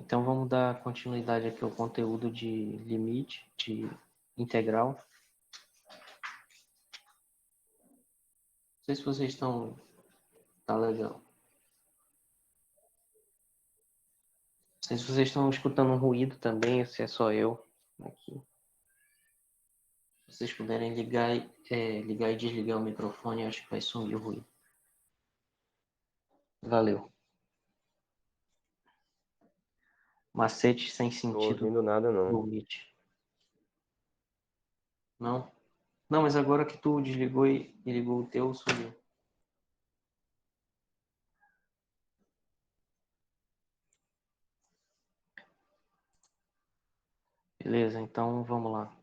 Então vamos dar continuidade aqui ao conteúdo de limite, de integral. Não sei se vocês estão... Tá legal. Não sei se vocês estão escutando um ruído também, se é só eu aqui. Se vocês puderem ligar e desligar o microfone, acho que vai sumir o ruído. Valeu. Macete sem Tô sentido ouvindo nada, do não. Meet. Não? Não, mas agora que tu desligou e ligou o teu, sumiu. Beleza, então vamos lá.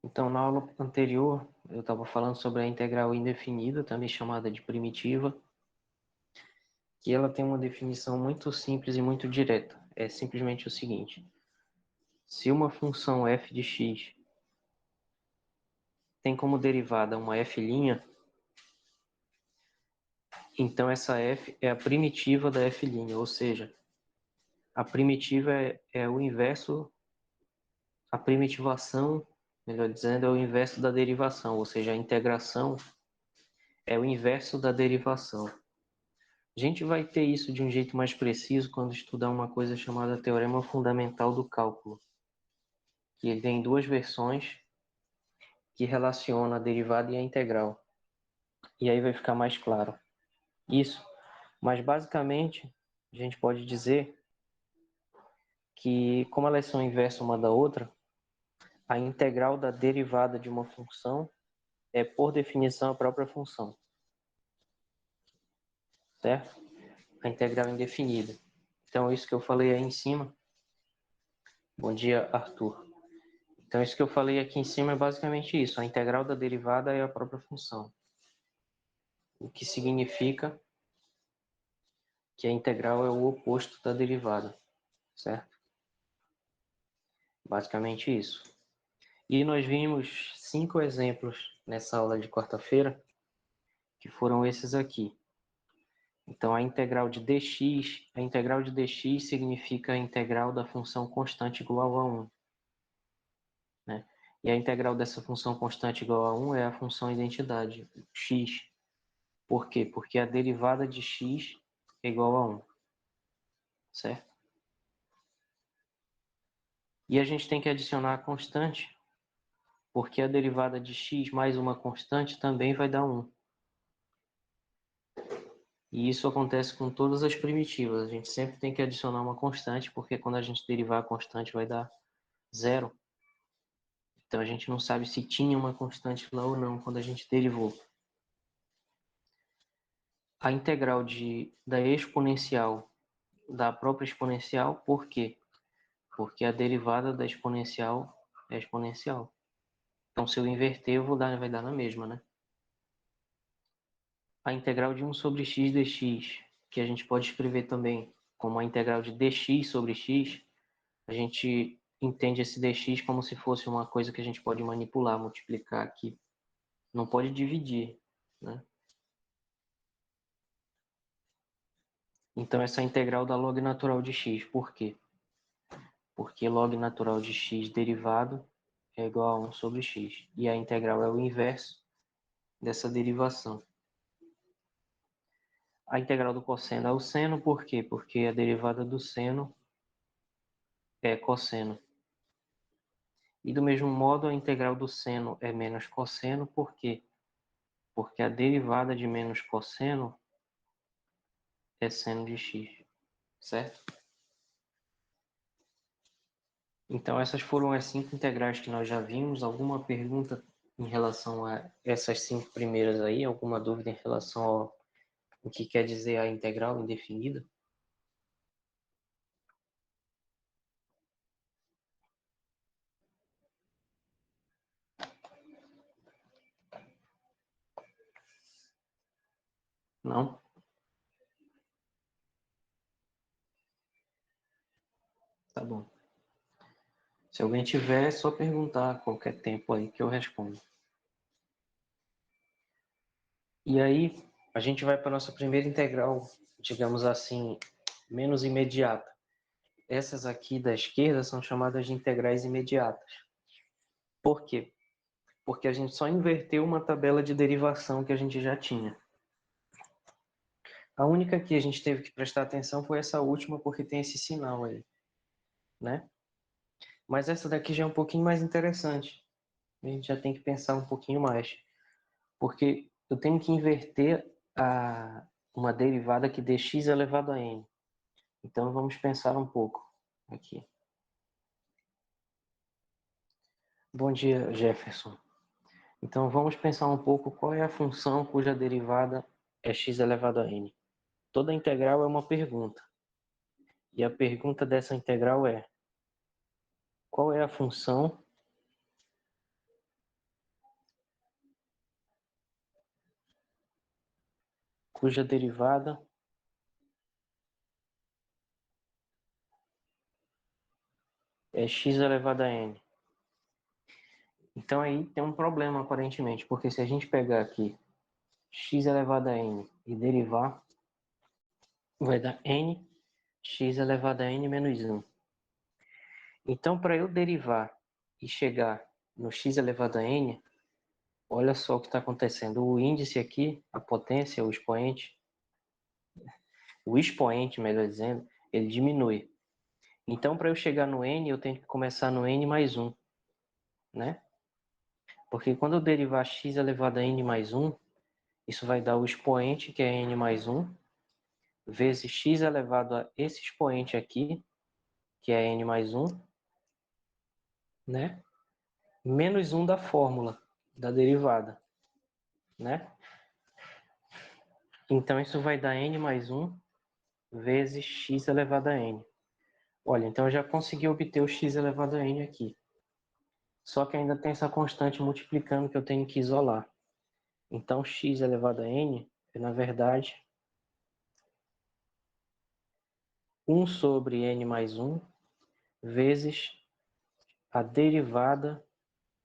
Então, na aula anterior, eu estava falando sobre a integral indefinida, também chamada de primitiva, que ela tem uma definição muito simples e muito direta. É simplesmente o seguinte: se uma função f de x tem como derivada uma f', então essa f é a primitiva da f', ou seja, a primitiva é o inverso, a primitivação, melhor dizendo, é o inverso da derivação, ou seja, a integração é o inverso da derivação. A gente vai ter isso de um jeito mais preciso quando estudar uma coisa chamada teorema fundamental do cálculo, que ele tem duas versões que relaciona a derivada e a integral. E aí vai ficar mais claro isso. Mas basicamente, a gente pode dizer que, como elas são inversas uma da outra, a integral da derivada de uma função é, por definição, a própria função. Certo? A integral indefinida. Então, isso que eu falei aí em cima. Bom dia, Arthur. Então, isso que eu falei aqui em cima é basicamente isso. A integral da derivada é a própria função. O que significa que a integral é o oposto da derivada, certo? Basicamente isso. E nós vimos 5 exemplos nessa aula de quarta-feira, que foram esses aqui. Então, a integral de dx significa a integral da função constante igual a 1. Né? E a integral dessa função constante igual a 1 é a função identidade, x. Por quê? Porque a derivada de x é igual a 1. Certo? E a gente tem que adicionar a constante, porque a derivada de x mais uma constante também vai dar 1. E isso acontece com todas as primitivas. A gente sempre tem que adicionar uma constante, porque quando a gente derivar a constante vai dar 0. Então a gente não sabe se tinha uma constante lá ou não quando a gente derivou. A integral da exponencial da própria exponencial, por quê? Porque a derivada da exponencial é exponencial. Então se eu inverter, vai dar na mesma, né? A integral de 1 sobre x dx, que a gente pode escrever também como a integral de dx sobre x, a gente entende esse dx como se fosse uma coisa que a gente pode manipular, multiplicar aqui. Não pode dividir, né? Então essa é a integral da log natural de x. Por quê? Porque log natural de x derivado é igual a 1 sobre x. E a integral é o inverso dessa derivação. A integral do cosseno é o seno, por quê? Porque a derivada do seno é cosseno. E do mesmo modo, a integral do seno é menos cosseno, por quê? Porque a derivada de menos cosseno é seno de x, certo? Então, essas foram as 5 integrais que nós já vimos. Alguma pergunta em relação a essas 5 primeiras aí? Alguma dúvida em relação ao o que quer dizer a integral indefinida? Não? Tá bom. Se alguém tiver, é só perguntar a qualquer tempo aí que eu respondo. E aí, a gente vai para a nossa primeira integral, digamos assim, menos imediata. Essas aqui da esquerda são chamadas de integrais imediatas. Por quê? Porque a gente só inverteu uma tabela de derivação que a gente já tinha. A única que a gente teve que prestar atenção foi essa última, porque tem esse sinal aí, né? Mas essa daqui já é um pouquinho mais interessante. A gente já tem que pensar um pouquinho mais. Porque eu tenho que inverter uma derivada que dê x elevado a n. Então vamos pensar um pouco aqui. Bom dia, Jefferson. Então vamos pensar um pouco qual é a função cuja derivada é x elevado a n. Toda integral é uma pergunta. E a pergunta dessa integral é: qual é a função cuja derivada é x elevado a n? Então aí tem um problema aparentemente, porque se a gente pegar aqui x elevado a n e derivar, vai dar n x elevado a n menos 1. Então, para eu derivar e chegar no x elevado a n, olha só o que está acontecendo. O índice aqui, a potência, o expoente, melhor dizendo, ele diminui. Então, para eu chegar no n, eu tenho que começar no n mais 1, né? Porque quando eu derivar x elevado a n mais 1, isso vai dar o expoente, que é n mais 1, vezes x elevado a esse expoente aqui, que é n mais 1, né? Menos 1 da fórmula da derivada, né? Então isso vai dar n mais 1 vezes x elevado a n. Olha, então eu já consegui obter o x elevado a n aqui. Só que ainda tem essa constante multiplicando que eu tenho que isolar. Então x elevado a n é, na verdade, 1 sobre n mais 1 vezes a derivada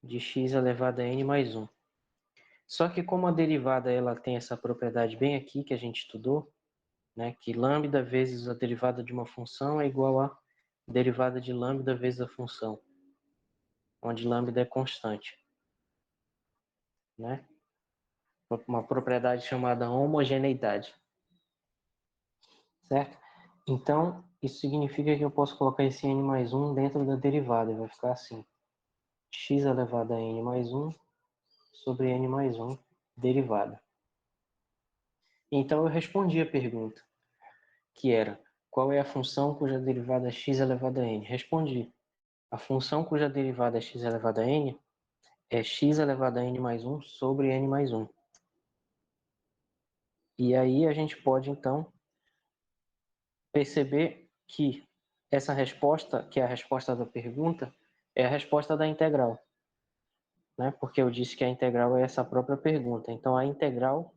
de x elevado a n mais 1. Só que como a derivada ela tem essa propriedade bem aqui que a gente estudou, né, que lambda vezes a derivada de uma função é igual a derivada de lambda vezes a função, onde lambda é constante, né? Uma propriedade chamada homogeneidade, certo? Então, isso significa que eu posso colocar esse n mais 1 dentro da derivada, e vai ficar assim, x elevado a n mais 1 sobre n mais 1 derivada. Então, eu respondi a pergunta, que era, qual é a função cuja derivada é x elevado a n? Respondi. A função cuja derivada é x elevado a n é x elevado a n mais 1 sobre n mais 1. E aí a gente pode, então, perceber que essa resposta, que é a resposta da pergunta, é a resposta da integral, né? Porque eu disse que a integral é essa própria pergunta. Então, a integral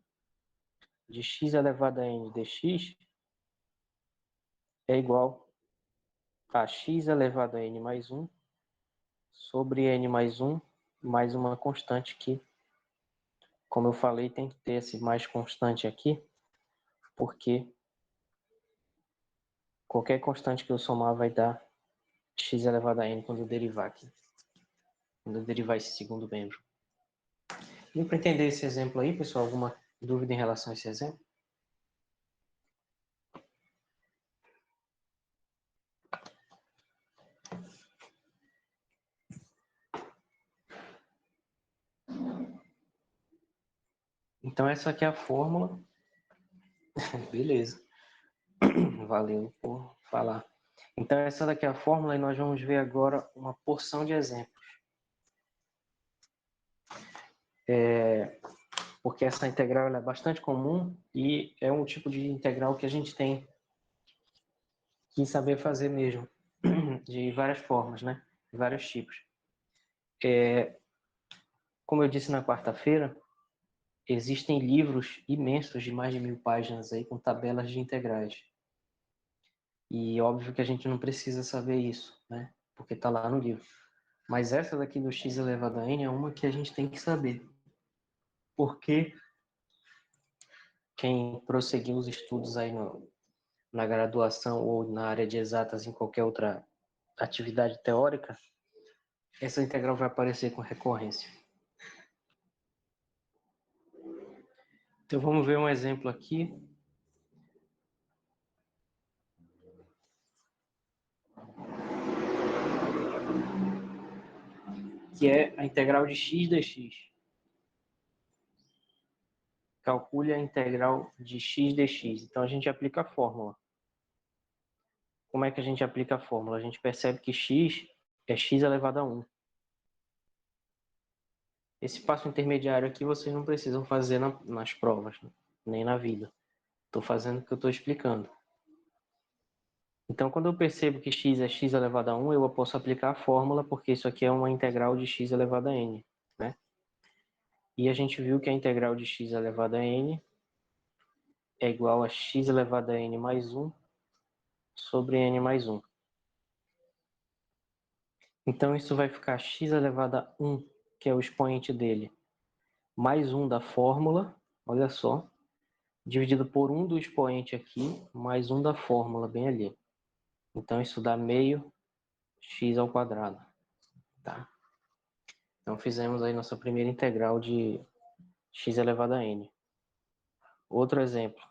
de x elevado a n dx é igual a x elevado a n mais 1 sobre n mais 1 mais uma constante que, como eu falei, tem que ter esse mais constante aqui, porque qualquer constante que eu somar vai dar x elevado a n quando eu derivar aqui. Quando eu derivar esse segundo membro. Deu para entender esse exemplo aí, pessoal? Alguma dúvida em relação a esse exemplo? Então essa aqui é a fórmula. Beleza. Valeu por falar. Então essa daqui é a fórmula e nós vamos ver agora uma porção de exemplos. Porque essa integral é bastante comum e é um tipo de integral que a gente tem que saber fazer mesmo, de várias formas, né? De vários tipos. Como eu disse na quarta-feira, existem livros imensos de mais de 1000 páginas aí com tabelas de integrais. E óbvio que a gente não precisa saber isso, né? Porque está lá no livro. Mas essa daqui do x elevado a n é uma que a gente tem que saber. Porque quem prosseguiu os estudos aí na graduação ou na área de exatas em qualquer outra atividade teórica, essa integral vai aparecer com recorrência. Então vamos ver um exemplo aqui. Que é a integral de x dx. Calcule a integral de x dx. Então a gente aplica a fórmula. Como é que a gente aplica a fórmula? A gente percebe que x é x elevado a 1. Esse passo intermediário aqui vocês não precisam fazer nas provas, nem na vida. Estou fazendo o que eu estou explicando. Então, quando eu percebo que x é x elevado a 1, eu posso aplicar a fórmula, porque isso aqui é uma integral de x elevado a n. Né? E a gente viu que a integral de x elevado a n é igual a x elevado a n mais 1 sobre n mais 1. Então, isso vai ficar x elevado a 1, que é o expoente dele, mais 1 da fórmula, olha só, dividido por 1 do expoente aqui, mais 1 da fórmula, bem ali. Então, isso dá meio x ao quadrado. Tá? Então, fizemos aí nossa primeira integral de x elevado a n. Outro exemplo.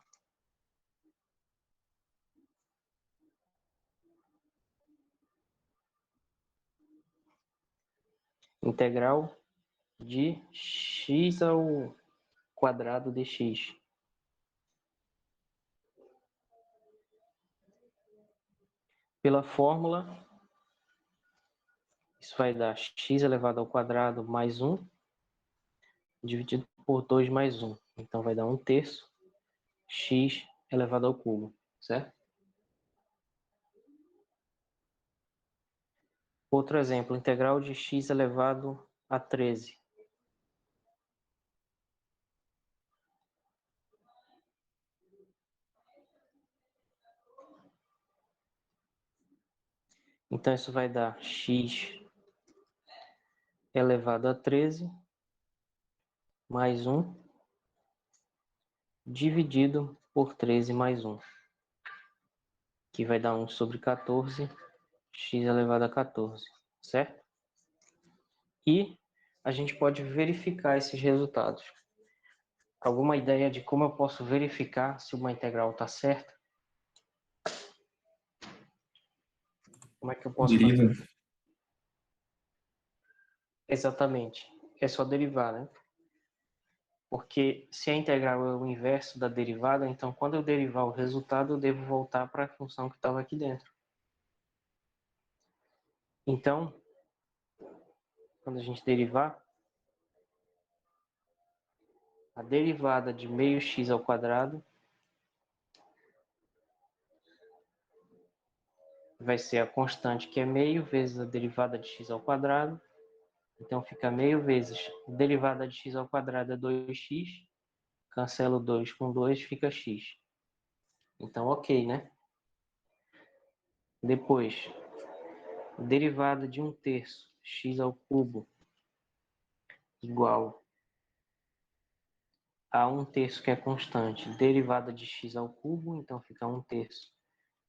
Integral de x ao quadrado de x. Pela fórmula, isso vai dar x elevado ao quadrado mais 1, dividido por 2 mais 1. Então, vai dar 1/3 x elevado ao cubo, certo? Outro exemplo, integral de x elevado a 13. Então, isso vai dar x elevado a 13 mais 1 dividido por 13 mais 1, que vai dar 1 sobre 14, x elevado a 14, certo? E a gente pode verificar esses resultados. Alguma ideia de como eu posso verificar se uma integral está certa? Como é que eu posso Deriva. fazer? Exatamente. É só derivar, né? Porque se a integral é o inverso da derivada, então quando eu derivar o resultado, eu devo voltar para a função que estava aqui dentro. Então, quando a gente derivar, a derivada de meio x ao quadrado vai ser a constante, que é meio, vezes a derivada de x ao quadrado. Então, fica meio vezes a derivada de x ao quadrado é 2x. Cancelo 2 com 2, fica x. Então, ok, né? Depois, derivada de 1/3 x ao cubo igual a 1/3, que é constante, derivada de x ao cubo, então fica 1/3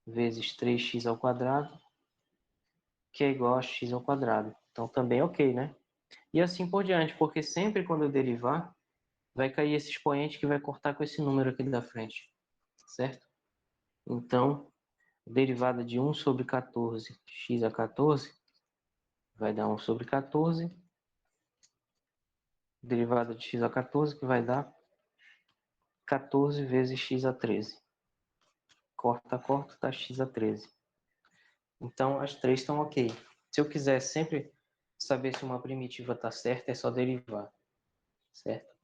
vezes 3x ao quadrado, que é igual a x ao quadrado. Então, também ok, né? E assim por diante, porque sempre quando eu derivar, vai cair esse expoente que vai cortar com esse número aqui da frente, certo? Então, derivada de 1 sobre 14, x a 14, vai dar 1 sobre 14, derivada de x a 14, que vai dar 14 vezes x a 13. Corta, corta, dá x a 13. Então, as três estão ok. Se eu quiser sempre saber se uma primitiva está certa, é só derivar, certo?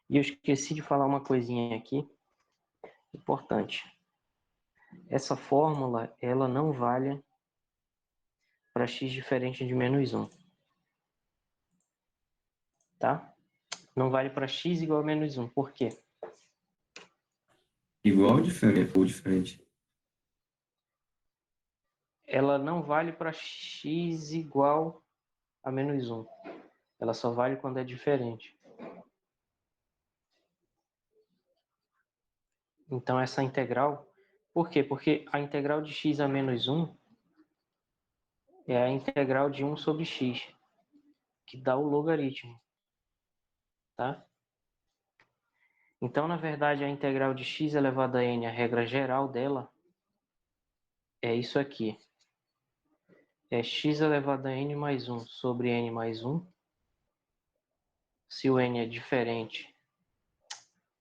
E eu esqueci de falar uma coisinha aqui, importante. Essa fórmula, ela não vale para x diferente de menos 1. Tá? Não vale para x igual a menos 1. Por quê? Igual ou diferente? Ela não vale para x igual a menos 1. Ela só vale quando é diferente. Então, essa integral... Por quê? Porque a integral de x a menos 1 é a integral de 1 sobre x, que dá o logaritmo, tá? Então, na verdade, a integral de x elevado a n, a regra geral dela, é isso aqui. É x elevado a n mais 1 sobre n mais 1. Se o n é diferente...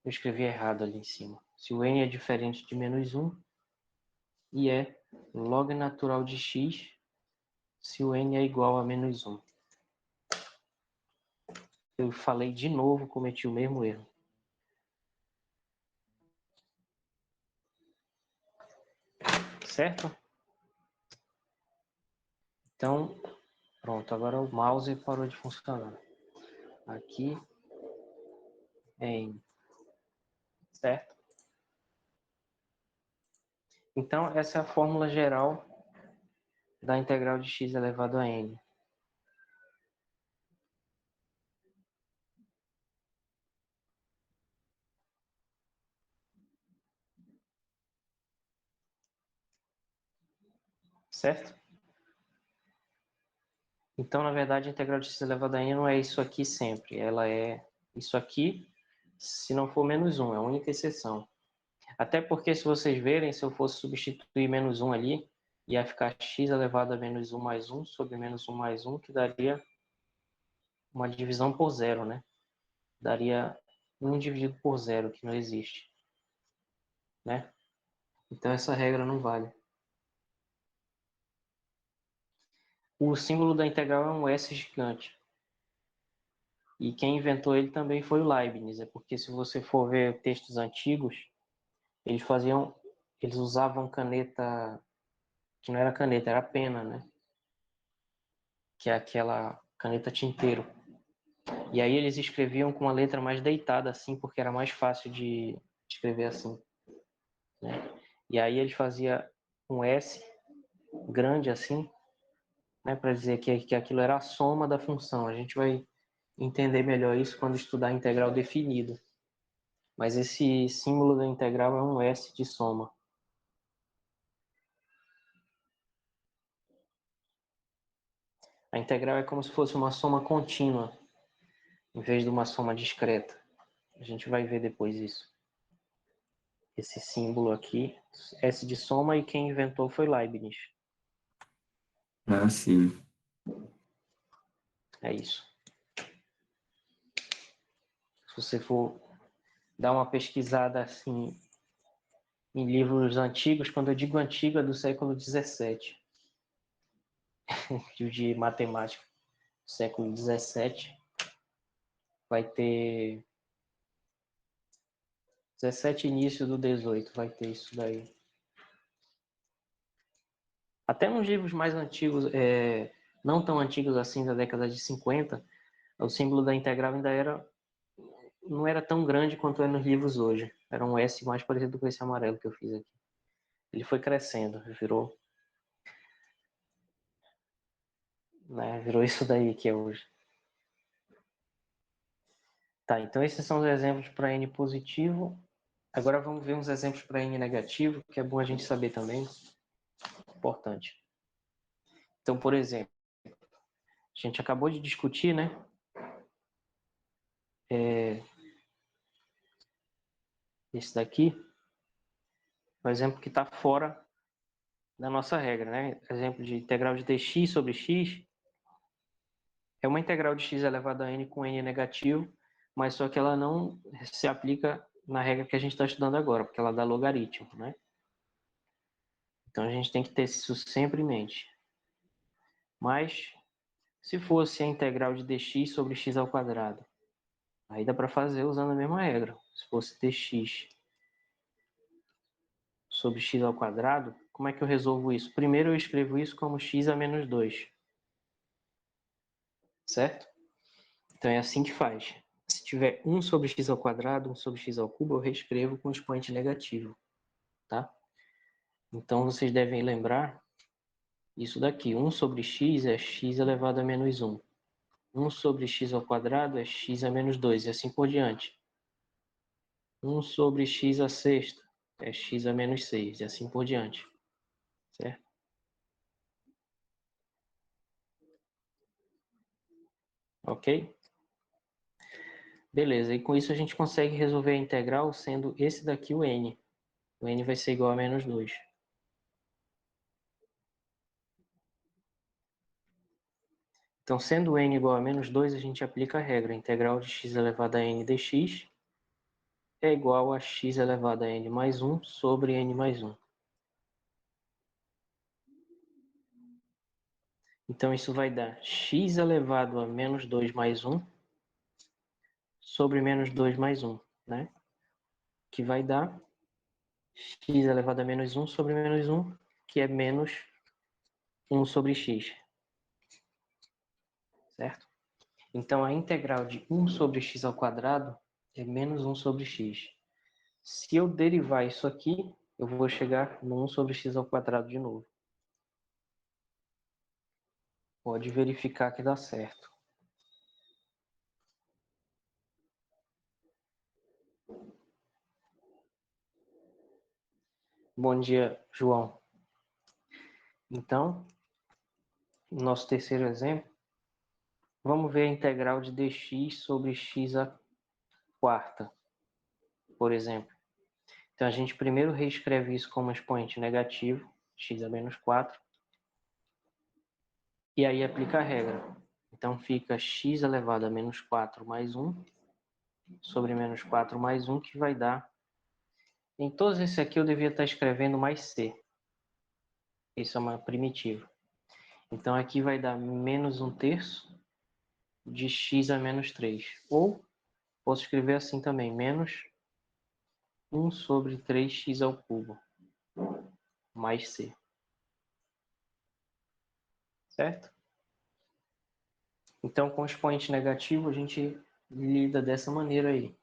Eu escrevi errado ali em cima. Se o n é diferente de menos 1, e é log natural de x se o n é igual a menos 1. Eu falei de novo, cometi o mesmo erro. Certo? Então, pronto. Agora o mouse parou de funcionar. Aqui é n. Certo? Então, essa é a fórmula geral da integral de x elevado a n. Certo? Então, na verdade, a integral de x elevado a n não é isso aqui sempre. Ela é isso aqui, se não for menos 1. É a única exceção. Até porque, se vocês verem, se eu fosse substituir menos 1 ali, ia ficar x elevado a menos 1 mais 1 sobre menos 1 mais 1, que daria uma divisão por zero, né? Daria 1 dividido por zero, que não existe, né? Então, essa regra não vale. O símbolo da integral é um S gigante. E quem inventou ele também foi o Leibniz. É porque, se você for ver textos antigos, eles usavam caneta, que não era caneta, era pena, né? Que é aquela caneta tinteiro. E aí eles escreviam com uma letra mais deitada, assim, porque era mais fácil de escrever assim, né? E aí eles faziam um S grande assim, né, para dizer que aquilo era a soma da função. A gente vai entender melhor isso quando estudar a integral definida. Mas esse símbolo da integral é um S de soma. A integral é como se fosse uma soma contínua, em vez de uma soma discreta. A gente vai ver depois isso. Esse símbolo aqui, S de soma, e quem inventou foi Leibniz. Ah, sim. É isso. Se você for dar uma pesquisada assim em livros antigos, quando eu digo antigo é do século XVII, de matemática do século XVII, vai ter 17 início do 18, vai ter isso daí. Até nos livros mais antigos, não tão antigos assim, da década de 50, o símbolo da integral ainda não era tão grande quanto é nos livros hoje. Era um S mais parecido com esse amarelo que eu fiz aqui. Ele foi crescendo, virou isso daí que é hoje. Tá, então esses são os exemplos para N positivo. Agora vamos ver uns exemplos para N negativo, que é bom a gente saber também. Importante. Então, por exemplo, a gente acabou de discutir, né? Esse daqui, o exemplo que está fora da nossa regra, né? Exemplo de integral de dx sobre x é uma integral de x elevado a n com n negativo, mas só que ela não se aplica na regra que a gente está estudando agora, porque ela dá logaritmo, né? Então a gente tem que ter isso sempre em mente. Mas se fosse a integral de dx sobre x ao quadrado, aí dá para fazer usando a mesma regra. Se fosse dx sobre x ao quadrado, como é que eu resolvo isso? Primeiro eu escrevo isso como x a menos 2, certo? Então é assim que faz. Se tiver 1 sobre x ao quadrado, 1 sobre x ao cubo, eu reescrevo com expoente negativo, tá? Então vocês devem lembrar isso daqui. 1 sobre x é x elevado a menos 1. 1 sobre x ao quadrado é x a menos 2, e assim por diante. 1 sobre x à sexta é x a menos 6, e assim por diante, certo? Ok? Beleza, e com isso a gente consegue resolver a integral sendo esse daqui o n. O n vai ser igual a menos 2. Então, sendo n igual a menos 2, a gente aplica a regra. A integral de x elevado a n dx é igual a x elevado a n mais 1 sobre n mais 1. Então, isso vai dar x elevado a menos 2 mais 1 sobre menos 2 mais 1, né? Que vai dar x elevado a menos 1 sobre menos 1, que é menos 1 sobre x, certo? Então, a integral de 1 sobre x ao quadrado é menos 1 sobre x. Se eu derivar isso aqui, eu vou chegar no 1 sobre x ao quadrado de novo. Pode verificar que dá certo. Bom dia, João. Então, no nosso terceiro exemplo, vamos ver a integral de dx sobre x à quarta, por exemplo. Então, a gente primeiro reescreve isso como expoente negativo, x a menos 4, e aí aplica a regra. Então, fica x elevado a menos 4 mais 1 sobre menos 4 mais 1, que vai dar... Em todos esses aqui eu devia estar escrevendo mais c. Isso é uma primitiva. Então, aqui vai dar menos 1/3 de x a menos 3. Ou, posso escrever assim também, menos 1 sobre 3x ao cubo, mais c. Certo? Então, com expoente negativo, a gente lida dessa maneira aí.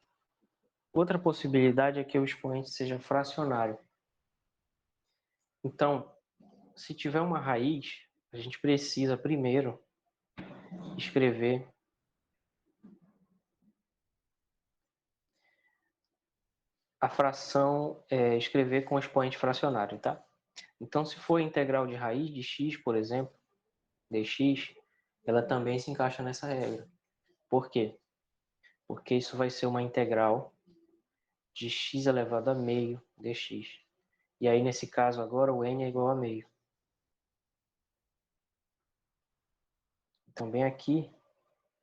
Outra possibilidade é que o expoente seja fracionário. Então, se tiver uma raiz, a gente precisa primeiro escrever a fração, escrever com expoente fracionário, tá? Então, se for integral de raiz de x, por exemplo, dx, ela também se encaixa nessa regra. Por quê? Porque isso vai ser uma integral de x elevado a meio dx. E aí, nesse caso agora, o n é igual a meio. Então, bem aqui,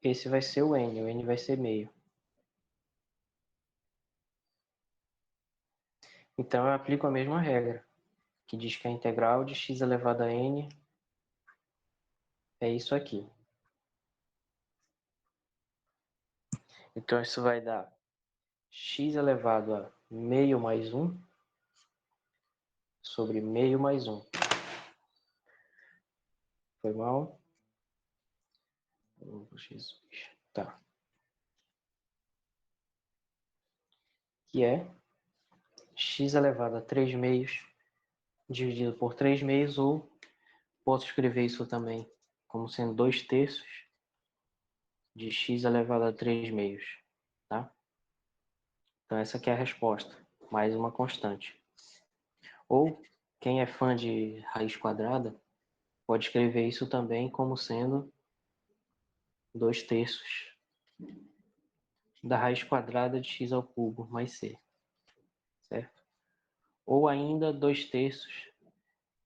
esse vai ser o n vai ser meio. Então, eu aplico a mesma regra, que diz que a integral de x elevado a n é isso aqui. Então, isso vai dar x elevado a meio mais 1 sobre meio mais 1. Foi mal? Oh, Jesus. Tá. Que é x elevado a 3 meios dividido por 3 meios, ou posso escrever isso também como sendo 2/3 de x elevado a 3 meios. Tá? Então, essa aqui é a resposta, mais uma constante. Ou, quem é fã de raiz quadrada, pode escrever isso também como sendo 2/3 da raiz quadrada de x ao cubo mais c, certo? Ou ainda 2/3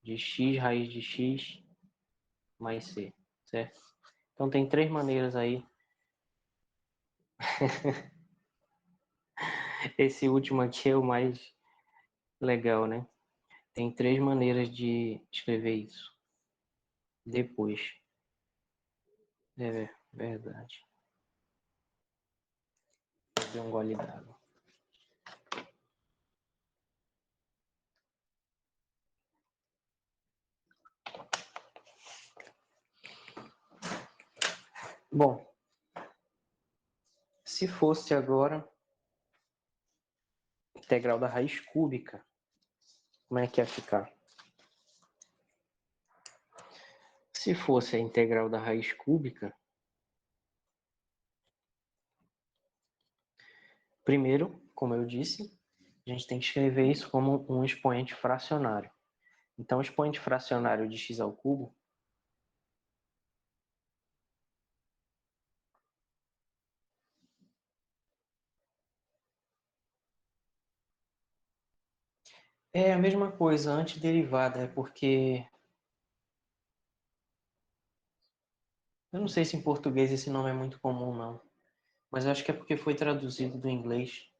de x raiz de x mais c, certo? Então tem três maneiras aí. Esse último aqui é o mais legal, né? Tem três maneiras de escrever isso. Depois. É verdade. Vou beber um gole d'água. Bom, se fosse agora integral da raiz cúbica, como é que ia ficar? Se fosse a integral da raiz cúbica, primeiro, como eu disse, a gente tem que escrever isso como um expoente fracionário. Então, o expoente fracionário de x ao cubo é a mesma coisa, antiderivada, é porque... Eu não sei se em português esse nome é muito comum, não. Mas eu acho que é porque foi traduzido do inglês.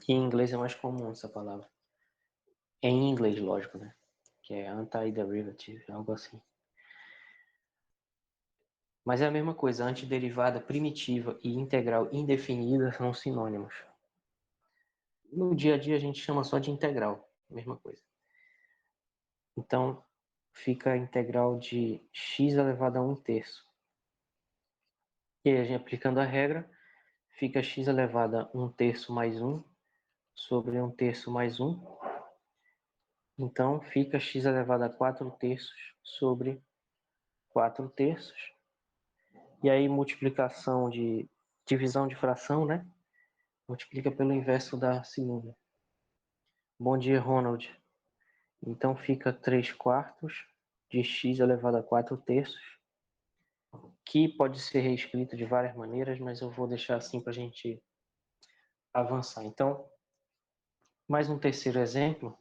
Que em inglês é mais comum essa palavra. Em inglês, lógico, né? Que é antiderivative, algo assim. Mas é a mesma coisa, antiderivada primitiva e integral indefinida são sinônimos. No dia a dia a gente chama só de integral, mesma coisa. Então, fica a integral de x elevado a 1/3. E aí, a gente aplicando a regra, fica x elevado a 1/3 mais 1 sobre 1/3 mais 1. Então, fica x elevado a 4/3 sobre 4/3. E aí, multiplicação de divisão de fração, né? Multiplica pelo inverso da segunda. Bom dia, Ronald. Então, fica 3/4 de x elevado a 4/3, que pode ser reescrito de várias maneiras, mas eu vou deixar assim para a gente avançar. Então, mais um terceiro exemplo.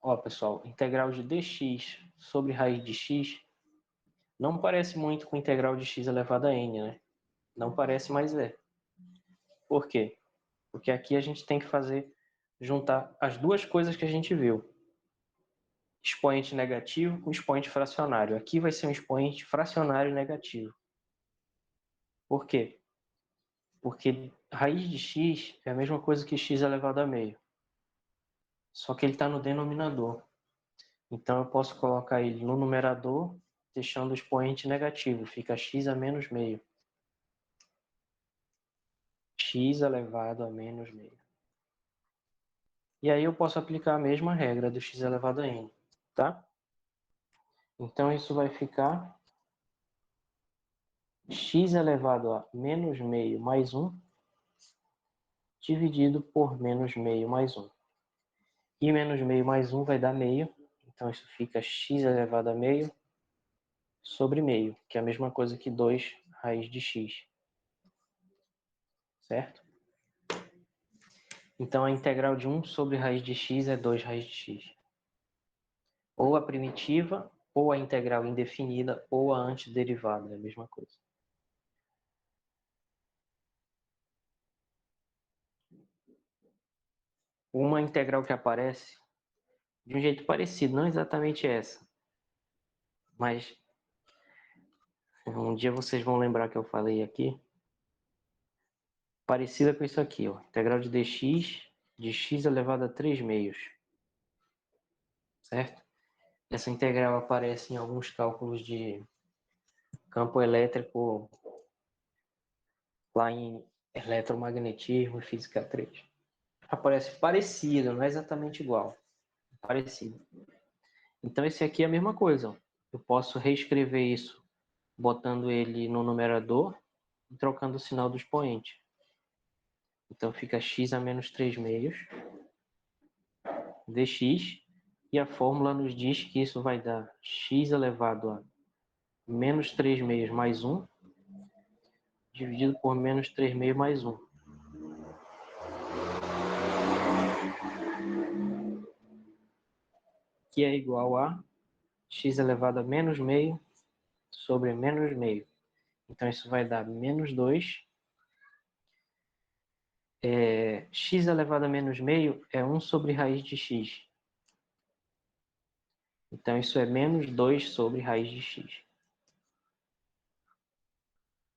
Ó, pessoal, integral de dx sobre raiz de x não parece muito com integral de x elevado a n, né? Não parece, mas é. Por quê? Porque aqui a gente tem que juntar as duas coisas que a gente viu. Expoente negativo com expoente fracionário. Aqui vai ser um expoente fracionário negativo. Por quê? Porque raiz de x é a mesma coisa que x elevado a meio. Só que ele está no denominador. Então eu posso colocar ele no numerador, deixando o expoente negativo. Fica x a menos meio. X elevado a menos meio. E aí eu posso aplicar a mesma regra do x elevado a n. Tá? Então isso vai ficar x elevado a menos meio mais 1 dividido por menos meio mais 1. E menos meio mais 1 vai dar meio. Então isso fica x elevado a meio sobre meio, que é a mesma coisa que 2 raiz de x. Certo? Então a integral de 1 sobre raiz de x é 2 raiz de x. Ou a primitiva, ou a integral indefinida, ou a antiderivada, é a mesma coisa. Uma integral que aparece de um jeito parecido, não exatamente essa, mas um dia vocês vão lembrar que eu falei aqui, parecida com isso aqui, ó, integral de dx de x elevado a 3 meios, certo? Essa integral aparece em alguns cálculos de campo elétrico lá em eletromagnetismo e física 3. Aparece parecido, não é exatamente igual, parecido. Então esse aqui é a mesma coisa, ó. Eu posso reescrever isso botando ele no numerador e trocando o sinal do expoente. Então fica x a menos 3 meios dx, e a fórmula nos diz que isso vai dar x elevado a menos 3 meios mais 1, dividido por menos 3 meios mais 1. Que é igual a x elevado a menos meio sobre menos meio. Então isso vai dar menos 2. X elevado a menos meio é 1 sobre raiz de x. Então isso é menos 2 sobre raiz de x.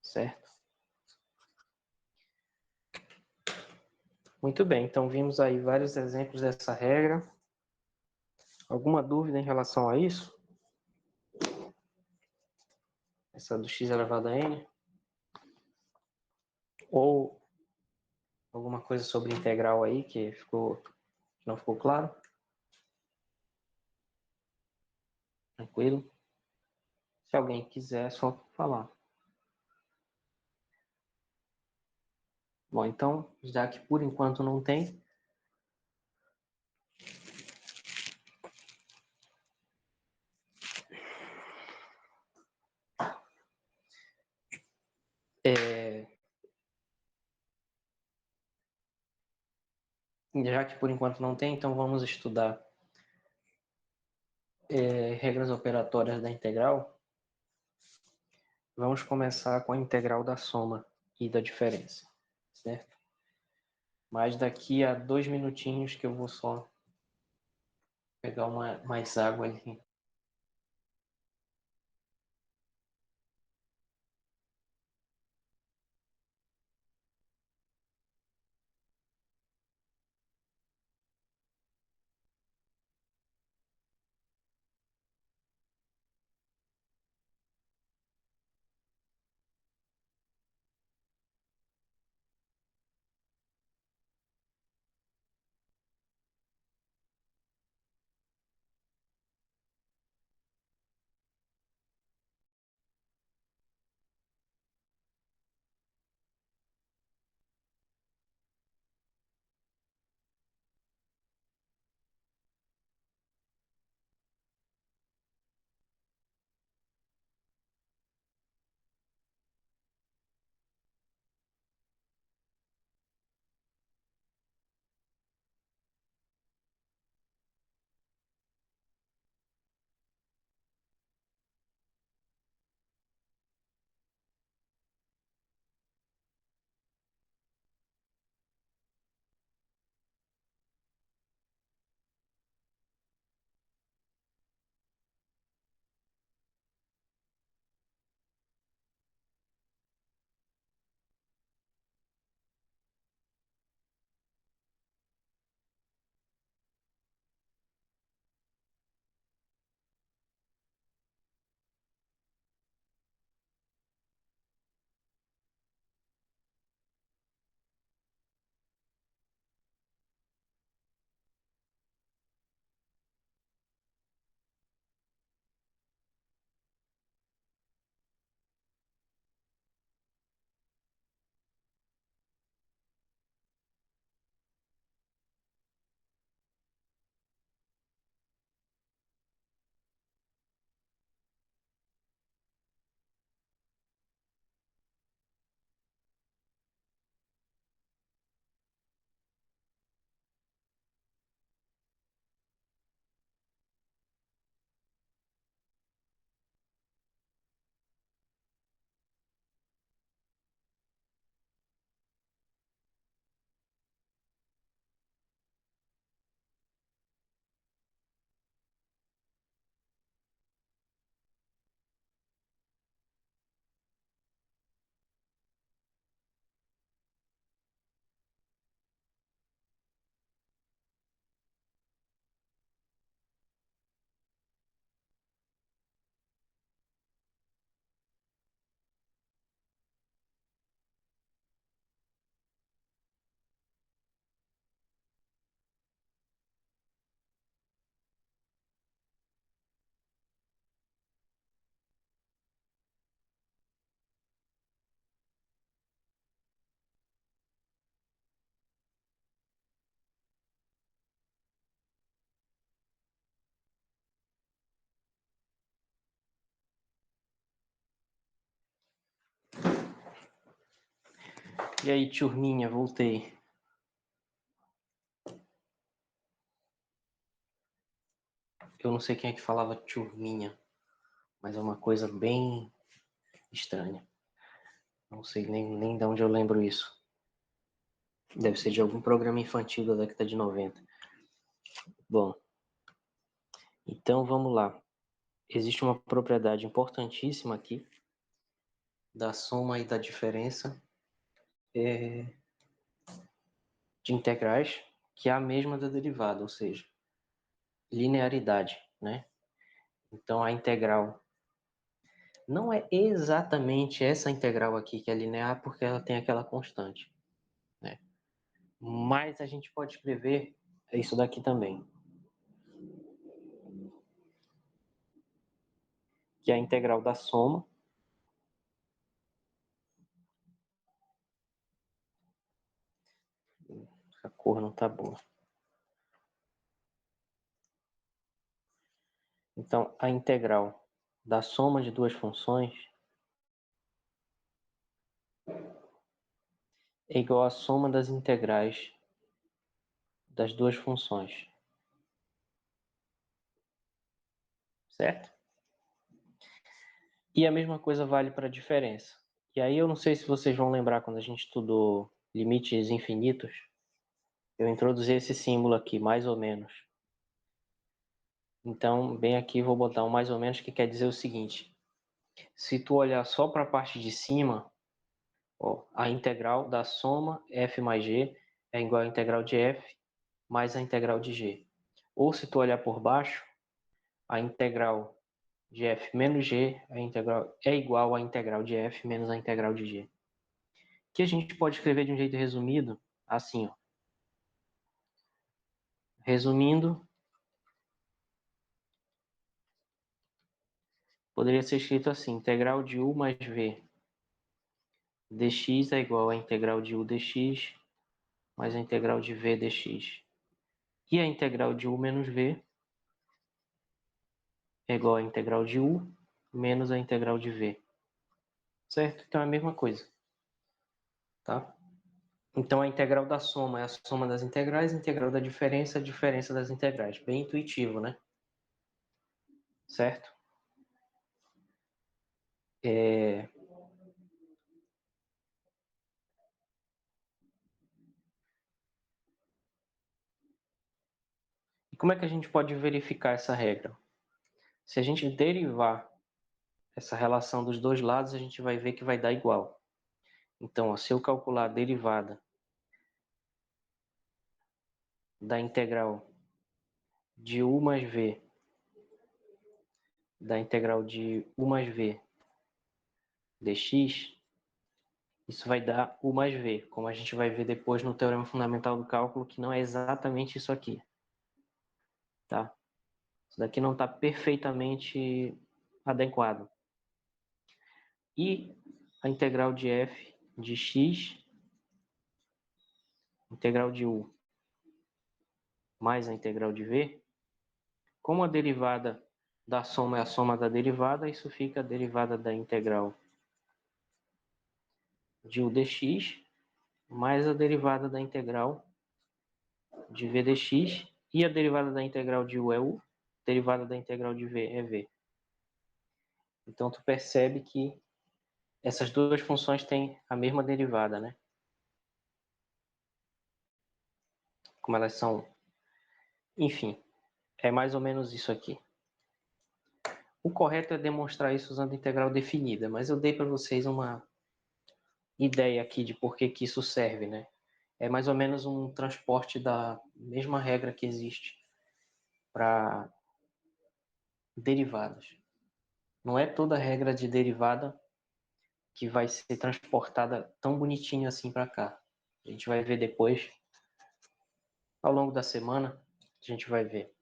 Certo? Muito bem, então vimos aí vários exemplos dessa regra. Alguma dúvida em relação a isso? Essa do x elevado a n? Ou alguma coisa sobre integral aí que não ficou claro? Tranquilo? Se alguém quiser, é só falar. Bom, então, já que por enquanto não tem, então vamos estudar regras operatórias da integral. Vamos começar com a integral da soma e da diferença, certo? Mas daqui a 2 minutinhos que eu vou só pegar mais água ali. E aí, turminha, voltei. Eu não sei quem é que falava turminha, mas é uma coisa bem estranha. Não sei nem de onde eu lembro isso. Deve ser de algum programa infantil da década de 90. Bom, então vamos lá. Existe uma propriedade importantíssima aqui da soma e da diferença de integrais, que é a mesma da derivada, ou seja, linearidade, né? Então a integral não é exatamente essa integral aqui que é linear, porque ela tem aquela constante, né? Mas a gente pode escrever isso daqui também. que é a integral da soma. A cor não está boa. Então, a integral da soma de duas funções é igual à soma das integrais das duas funções. Certo? E a mesma coisa vale para a diferença. E aí eu não sei se vocês vão lembrar quando a gente estudou limites infinitos, eu introduzi esse símbolo aqui, mais ou menos. Então, bem aqui vou botar um mais ou menos, que quer dizer o seguinte. Se tu olhar só para a parte de cima, ó, a integral da soma f mais g é igual à integral de f mais a integral de g. Ou se tu olhar por baixo, a integral de f menos g é igual à integral de f menos a integral de g. Que a gente pode escrever de um jeito resumido, assim, ó. Resumindo, poderia ser escrito assim, integral de u mais v dx é igual à integral de u dx mais a integral de v dx. E a integral de u menos v é igual à integral de u menos a integral de v. Certo? Então é a mesma coisa. Tá? Então a integral da soma é a soma das integrais, a integral da diferença é a diferença das integrais. Bem intuitivo, né? Certo? E como é que a gente pode verificar essa regra? Se a gente derivar essa relação dos dois lados, a gente vai ver que vai dar igual. Então, ó, se eu calcular a derivada da integral de u mais v, da integral de u mais v dx, isso vai dar u mais v, como a gente vai ver depois no teorema fundamental do cálculo, que não é exatamente isso aqui. Tá? Isso daqui não está perfeitamente adequado. E a integral de f de x, integral de u mais a integral de v, como a derivada da soma é a soma da derivada, isso fica a derivada da integral de u dx mais a derivada da integral de v dx, e a derivada da integral de u é u, a derivada da integral de v é v. Então tu percebe que essas duas funções têm a mesma derivada, né? Como elas são... Enfim, é mais ou menos isso aqui. O correto é demonstrar isso usando integral definida, mas eu dei para vocês uma ideia aqui de por que que isso serve, né? É mais ou menos um transporte da mesma regra que existe para derivadas. Não é toda regra de derivada que vai ser transportada tão bonitinho assim para cá. A gente vai ver depois, ao longo da semana, a gente vai ver.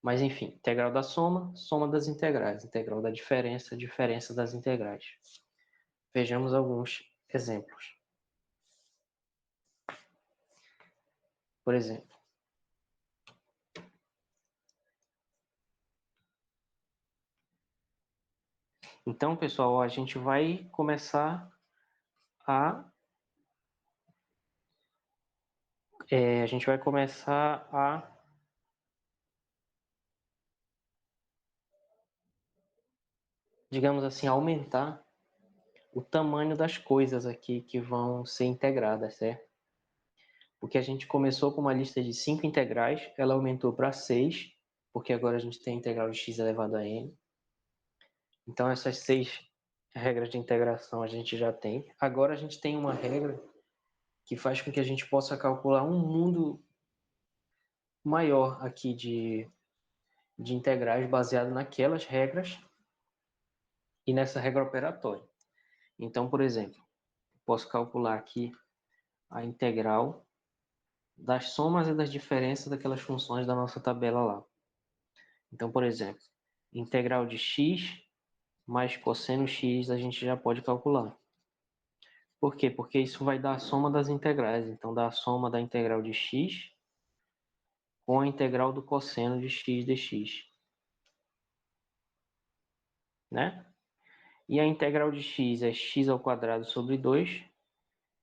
Mas enfim, integral da soma, soma das integrais. Integral da diferença, diferença das integrais. Vejamos alguns exemplos. Por exemplo, então, pessoal, a gente vai começar a digamos assim, aumentar o tamanho das coisas aqui que vão ser integradas, certo? Porque a gente começou com uma lista de 5 integrais, ela aumentou para 6, porque agora a gente tem a integral de x elevado a n. Então essas 6 regras de integração a gente já tem. Agora a gente tem uma regra que faz com que a gente possa calcular um mundo maior aqui de integrais baseado naquelas regras e nessa regra operatória. Então, por exemplo, posso calcular aqui a integral das somas e das diferenças daquelas funções da nossa tabela lá. Então, por exemplo, integral de x mais cosseno x a gente já pode calcular. Por quê? Porque isso vai dar a soma das integrais. Então, dá a soma da integral de x com a integral do cosseno de x dx. Né? E a integral de x é x ao quadrado sobre 2.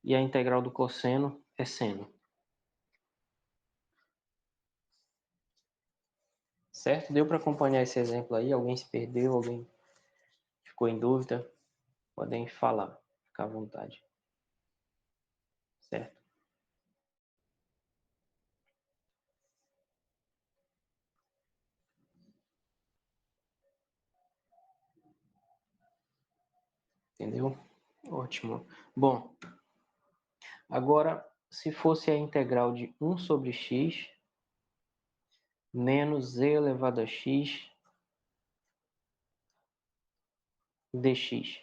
E a integral do cosseno é seno. Certo? Deu para acompanhar esse exemplo aí? Alguém se perdeu? Alguém ficou em dúvida? Podem falar. Fica à vontade. Certo? Entendeu? Ótimo. Bom, agora, se fosse a integral de 1 sobre x menos e elevado a x dx.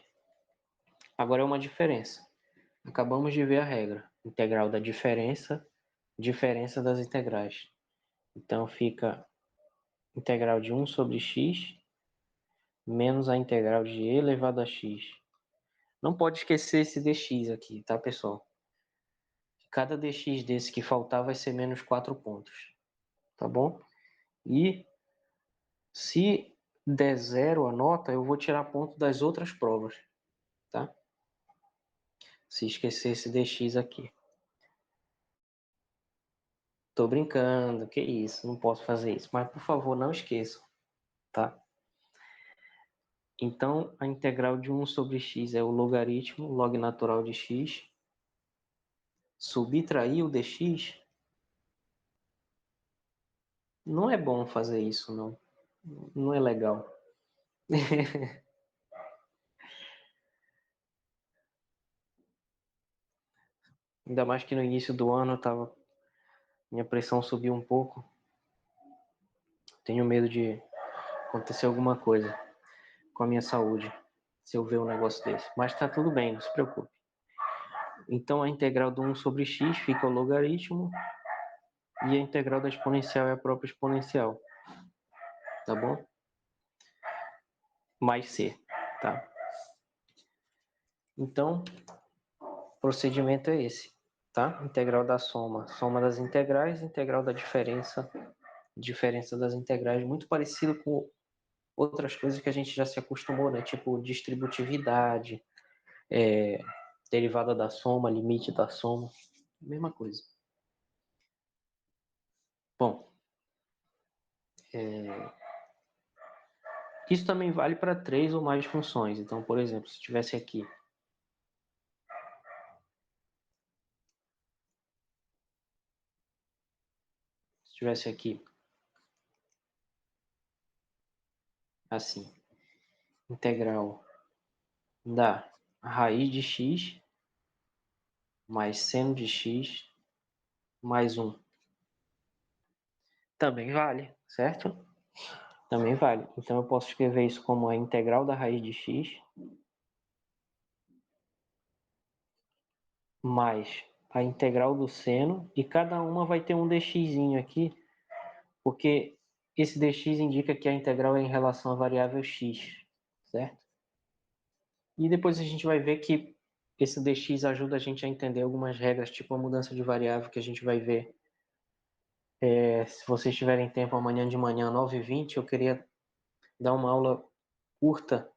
Agora é uma diferença. Acabamos de ver a regra. Integral da diferença, diferença das integrais. Então fica integral de 1 sobre x menos a integral de e elevado a x. Não pode esquecer esse dx aqui, tá, pessoal? Cada dx desse que faltar vai ser menos 4 pontos. Tá bom? E se der zero a nota, eu vou tirar ponto das outras provas. Tá? Se esquecer esse dx aqui. Tô brincando, que isso, não posso fazer isso. Mas, por favor, não esqueçam, tá? Então, a integral de 1 sobre x é o logaritmo, log natural de x. Subtrair o dx, não é bom fazer isso, não. Não é legal. Ainda mais que no início do ano minha pressão subiu um pouco. Tenho medo de acontecer alguma coisa com a minha saúde, se eu ver um negócio desse. Mas tá tudo bem, não se preocupe. Então a integral do 1 sobre x fica o logaritmo e a integral da exponencial é a própria exponencial. Tá bom? Mais c, tá? Então, o procedimento é esse, tá? Integral da soma, soma das integrais, integral da diferença, diferença das integrais, muito parecido com outras coisas que a gente já se acostumou, né? Tipo distributividade, derivada da soma, limite da soma, mesma coisa. Bom, isso também vale para 3 ou mais funções. Então, por exemplo, se tivesse aqui assim, integral da raiz de x mais seno de x mais 1. Também vale, certo? Também vale. Então eu posso escrever isso como a integral da raiz de x mais a integral do seno, e cada uma vai ter um dxzinho aqui, porque esse dx indica que a integral é em relação à variável x, certo? E depois a gente vai ver que esse dx ajuda a gente a entender algumas regras, tipo a mudança de variável, que a gente vai ver. Se vocês tiverem tempo amanhã de manhã, 9h20, eu queria dar uma aula curta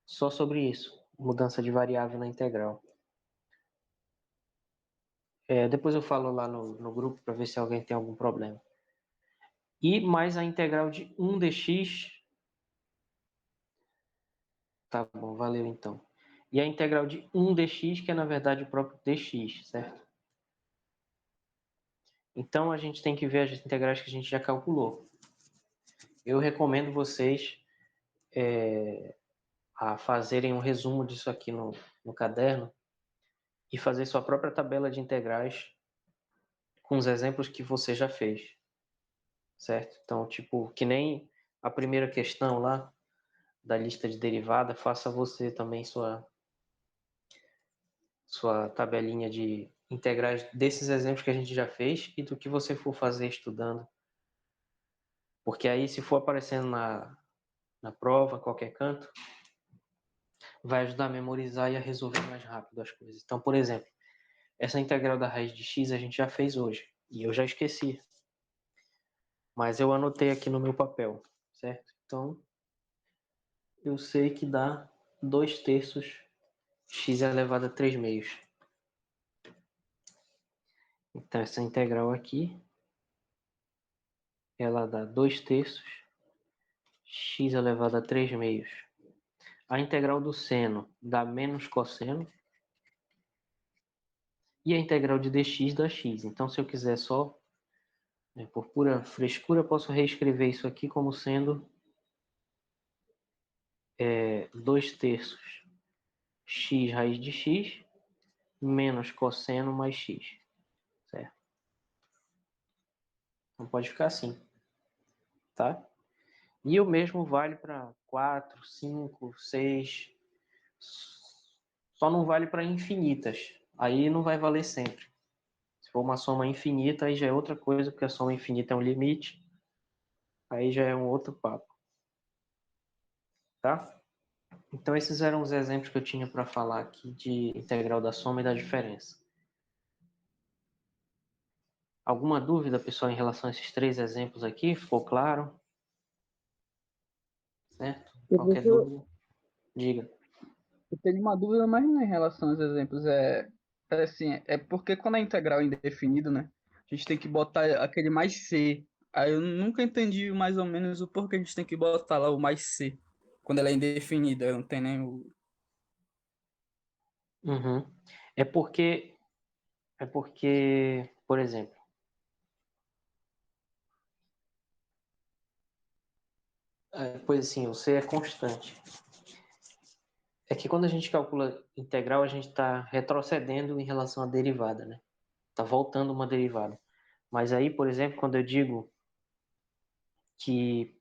só sobre isso, mudança de variável na integral. Depois eu falo lá no grupo para ver se alguém tem algum problema. E mais a integral de 1 dx. Tá bom, valeu então. E a integral de 1 dx, que é na verdade o próprio dx, certo? Então a gente tem que ver as integrais que a gente já calculou. Eu recomendo vocês a fazerem um resumo disso aqui no caderno e fazer sua própria tabela de integrais com os exemplos que você já fez, certo? Então, tipo, que nem a primeira questão lá da lista de derivada, faça você também sua tabelinha de integrais desses exemplos que a gente já fez e do que você for fazer estudando. Porque aí, se for aparecendo na prova, qualquer canto, vai ajudar a memorizar e a resolver mais rápido as coisas. Então, por exemplo, essa integral da raiz de x a gente já fez hoje e eu já esqueci, mas eu anotei aqui no meu papel, certo? Então, eu sei que dá 2/3 x elevado a 3 meios. Então, essa integral aqui, ela dá 2/3 x elevado a 3 meios. A integral do seno dá menos cosseno. E a integral de dx dá x. Então, se eu quiser só, por pura frescura, eu posso reescrever isso aqui como sendo 2/3 x raiz de x menos cosseno mais x. Certo? Então, pode ficar assim. Tá? E o mesmo vale para 4, 5, 6. Só não vale para infinitas. Aí não vai valer sempre. Se for uma soma infinita, aí já é outra coisa, porque a soma infinita é um limite. Aí já é um outro papo. Tá? Então, esses eram os exemplos que eu tinha para falar aqui de integral da soma e da diferença. Alguma dúvida, pessoal, em relação a esses 3 exemplos aqui? Ficou claro? Certo? Qualquer Professor, dúvida, diga. eu tenho uma dúvida, mas não é em relação aos exemplos. É assim, é porque quando é integral indefinido, né? A gente tem que botar aquele mais c. Aí eu nunca entendi mais ou menos o porquê a gente tem que botar lá o mais c. Quando ela é indefinida, não tem nem o. Uhum. É porque, por exemplo, pois assim, o c é constante. É que quando a gente calcula integral, a gente está retrocedendo em relação à derivada, né? Está voltando uma derivada. Mas aí, por exemplo, quando eu digo que,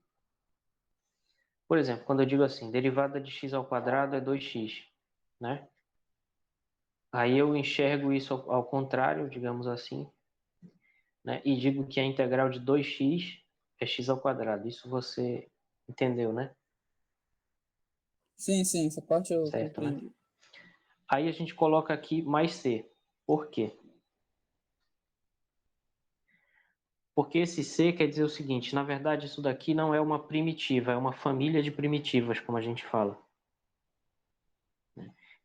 por exemplo, quando eu digo assim, derivada de x ao quadrado é 2x, né? Aí eu enxergo isso ao contrário, digamos assim, né? E digo que a integral de 2x é x ao quadrado. Isso você entendeu, né? Sim, sim, essa parte eu Certo, né? compreendi. Aí a gente coloca aqui mais c. Por quê? Porque esse c quer dizer o seguinte, na verdade isso daqui não é uma primitiva, é uma família de primitivas, como a gente fala.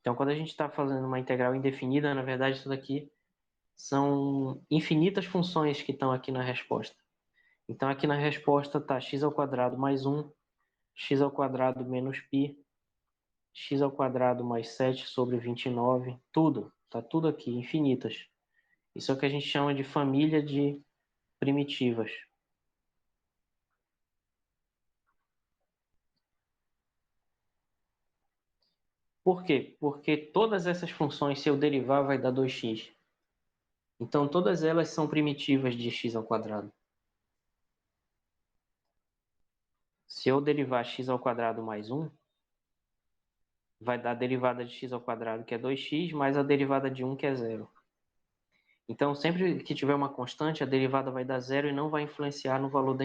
Então, quando a gente está fazendo uma integral indefinida, na verdade isso daqui são infinitas funções que estão aqui na resposta. Então, aqui na resposta está x ao quadrado mais 1, x ao quadrado menos π, x ao quadrado mais 7 sobre 29, tudo, está tudo aqui, infinitas. Isso é o que a gente chama de família de primitivas. Por quê? Porque todas essas funções, se eu derivar, vai dar 2x. Então, todas elas são primitivas de x ao quadrado. Se eu derivar x ao quadrado mais 1, vai dar a derivada de x ao quadrado, que é 2x, mais a derivada de 1, que é 0. Então, sempre que tiver uma constante, a derivada vai dar 0 e não vai influenciar no valor do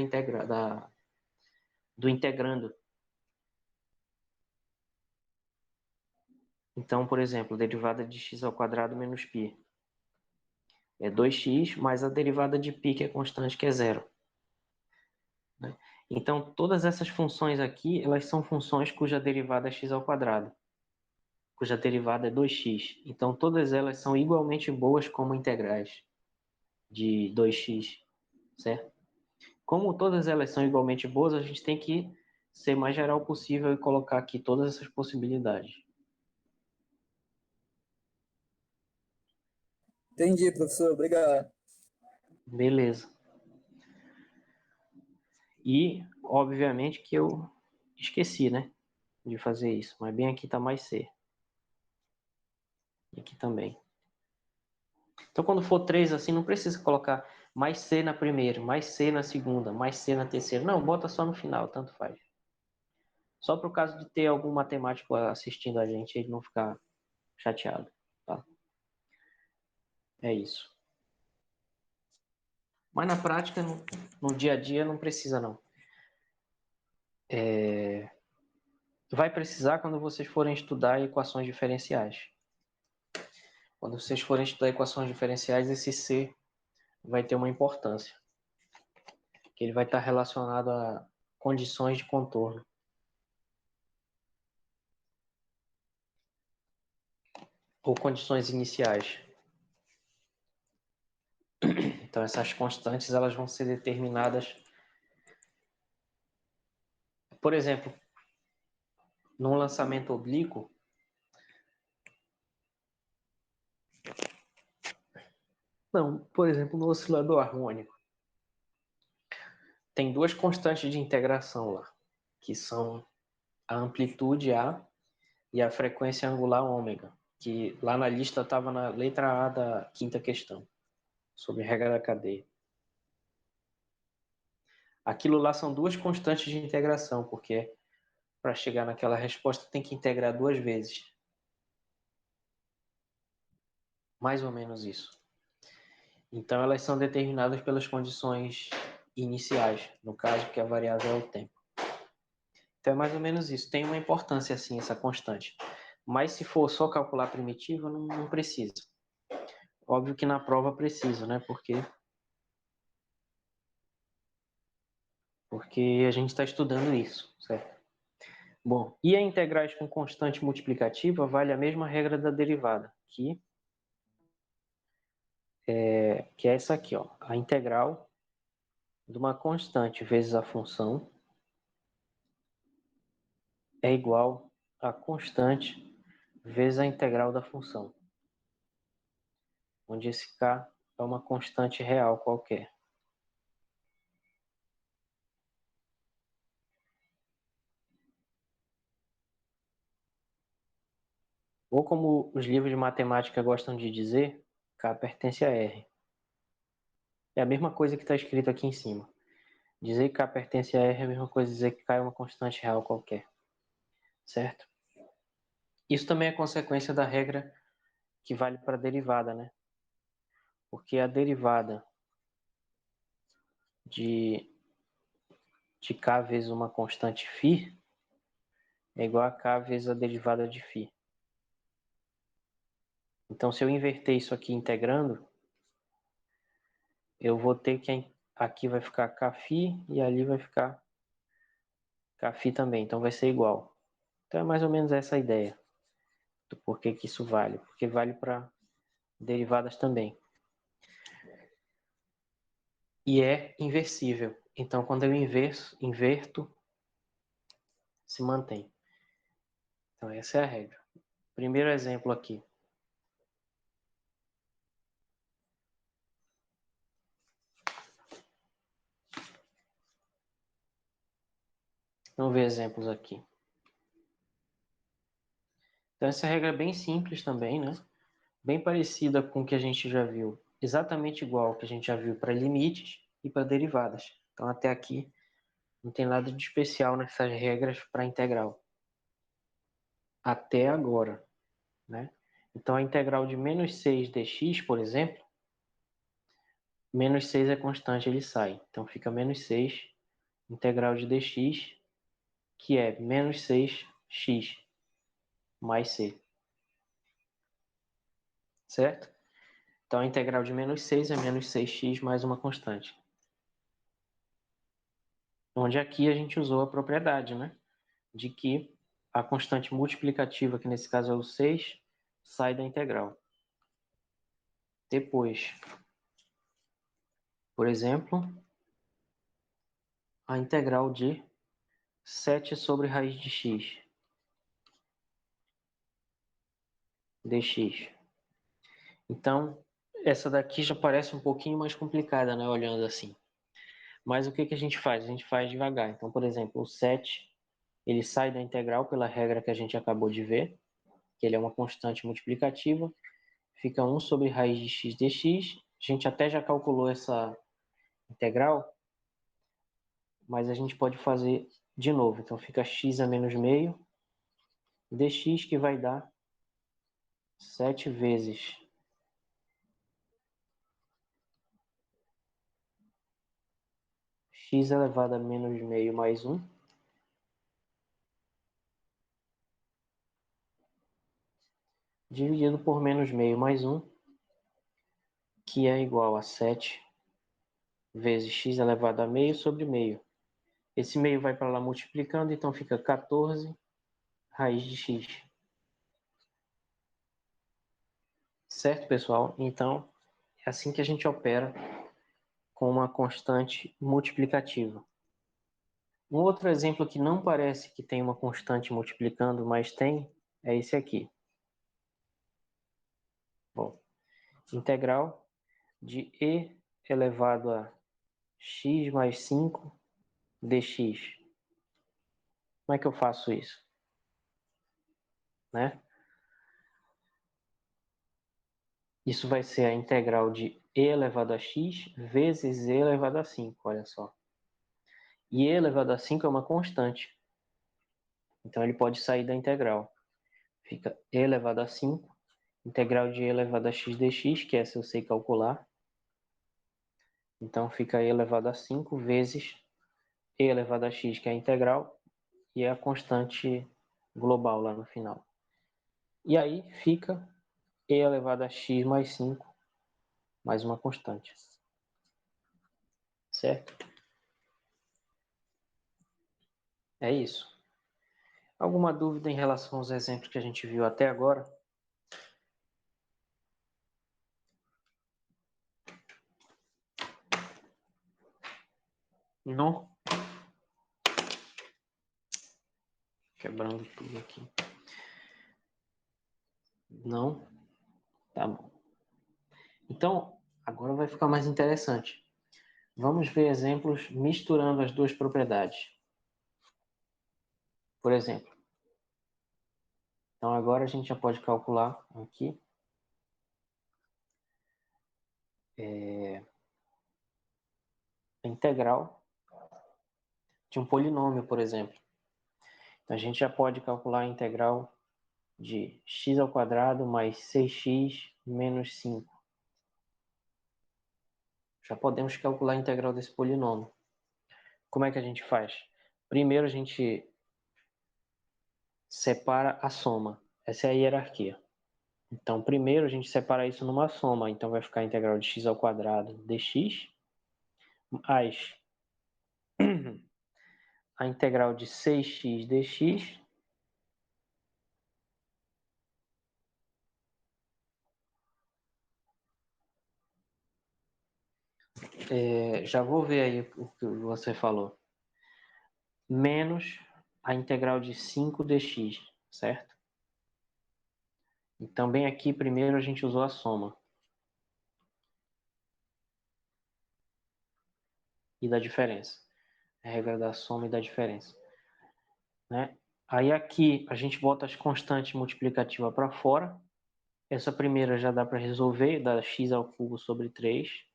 integrando. Então, por exemplo, a derivada de x ao quadrado menos π é 2x, mais a derivada de π, que é constante, que é 0. Né? Então, todas essas funções aqui, elas são funções cuja derivada é x ao quadrado, cuja derivada é 2x. Então, todas elas são igualmente boas como integrais de 2x, certo? Como todas elas são igualmente boas, a gente tem que ser mais geral possível e colocar aqui todas essas possibilidades. Entendi, professor, obrigado. Beleza. E, obviamente, que eu esqueci, né, de fazer isso. Mas bem aqui tá mais C. E aqui também. Então, quando for 3 assim, não precisa colocar mais C na primeira, mais C na segunda, mais C na terceira. Não, bota só no final, tanto faz. Só para o caso de ter algum matemático assistindo a gente, ele não ficar chateado. Tá? É isso. Mas na prática, no dia a dia, não precisa não. vai precisar quando vocês forem estudar equações diferenciais. Quando vocês forem estudar equações diferenciais, esse C vai ter uma importância, que ele vai estar relacionado a condições de contorno. Ou condições iniciais. Então, essas constantes elas vão ser determinadas, por exemplo, num lançamento oblíquo, não, por exemplo, no oscilador harmônico, tem duas constantes de integração lá, que são a amplitude A e a frequência angular ômega, que lá na lista estava na letra A da quinta questão, sobre regra da cadeia. Aquilo lá são duas constantes de integração, porque para chegar naquela resposta tem que integrar duas vezes. Mais ou menos isso. Então, elas são determinadas pelas condições iniciais, no caso que a variável é o tempo. Então, é mais ou menos isso. Tem uma importância, assim, essa constante. Mas se for só calcular a primitiva, não precisa. Óbvio que na prova precisa, né? Porque a gente está estudando isso, certo? Bom, e a integrais com constante multiplicativa vale a mesma regra da derivada, que é essa aqui, ó. A integral de uma constante vezes a função é igual a constante vezes a integral da função, onde esse k é uma constante real qualquer. Ou como os livros de matemática gostam de dizer, k pertence a R. É a mesma coisa que está escrito aqui em cima. Dizer que k pertence a R é a mesma coisa que dizer que k é uma constante real qualquer. Certo? Isso também é consequência da regra que vale para a derivada, né? Porque a derivada de k vezes uma constante φ é igual a k vezes a derivada de φ. Então, se eu inverter isso aqui integrando, eu vou ter que aqui vai ficar kφ e ali vai ficar kφ também. Então, vai ser igual. Então, é mais ou menos essa a ideia do porquê que isso vale. Porque vale para derivadas também. E é inversível. Então, quando eu inverto, se mantém. Então, essa é a regra. Primeiro exemplo aqui. Vamos ver exemplos aqui. Então, essa regra é bem simples também, né? Bem parecida com o que a gente já viu. Exatamente igual ao que a gente já viu para limites e para derivadas. Então, até aqui, não tem nada de especial nessas regras para integral. Até agora, né? Então, a integral de menos 6 dx, por exemplo, menos 6 é constante, ele sai. Então, fica menos 6 integral de dx, que é menos 6x mais c. Certo? Então, a integral de menos 6 é menos 6x mais uma constante. Onde aqui a gente usou a propriedade, né? De que a constante multiplicativa, que nesse caso é o 6, sai da integral. Depois, por exemplo, a integral de 7 sobre raiz de x dx. Então, essa daqui já parece um pouquinho mais complicada, né? Olhando assim. Mas o que que a gente faz? A gente faz devagar. Então, por exemplo, o 7, ele sai da integral pela regra que a gente acabou de ver, que ele é uma constante multiplicativa. Fica 1 sobre raiz de x dx. A gente até já calculou essa integral, mas a gente pode fazer de novo. Então fica x a menos meio dx, que vai dar 7 vezes x elevado a menos meio mais 1, dividido por menos meio mais 1, que é igual a 7 vezes x elevado a meio sobre meio. Esse meio vai para lá multiplicando, então fica 14 raiz de x. Certo, pessoal? Então, é assim que a gente opera com uma constante multiplicativa. Um outro exemplo que não parece que tem uma constante multiplicando, mas tem, é esse aqui. Bom, integral de e elevado a x mais 5 dx. Como é que eu faço isso? Né? Isso vai ser a integral de e elevado a x vezes e elevado a 5, olha só. E e elevado a 5 é uma constante, então ele pode sair da integral. Fica e elevado a 5, integral de e elevado a x dx, que essa eu sei calcular. Então fica e elevado a 5 vezes e elevado a x, que é a integral, e é a constante global lá no final. E aí fica e elevado a x mais 5, mais uma constante. Certo? É isso. Alguma dúvida em relação aos exemplos que a gente viu até agora? Não? Quebrando tudo aqui. Não? Tá bom. Então, agora vai ficar mais interessante. Vamos ver exemplos misturando as duas propriedades. Por exemplo, então agora a gente já pode calcular aqui a integral de um polinômio, por exemplo. Então a gente já pode calcular a integral de x ao quadrado mais 6x menos 5. Já podemos calcular a integral desse polinômio. Como é que a gente faz? Primeiro a gente separa a soma. Essa é a hierarquia. Então, primeiro a gente separa isso numa soma. Então, vai ficar a integral de x ao quadrado dx mais a integral de 6x dx já vou ver aí o que você falou. Menos a integral de 5 dx, certo? Então, bem aqui, primeiro a gente usou a soma. E da diferença. A regra da soma e da diferença. Né? Aí aqui a gente bota as constantes multiplicativas para fora. Essa primeira já dá para resolver, dá x ao cubo sobre 3.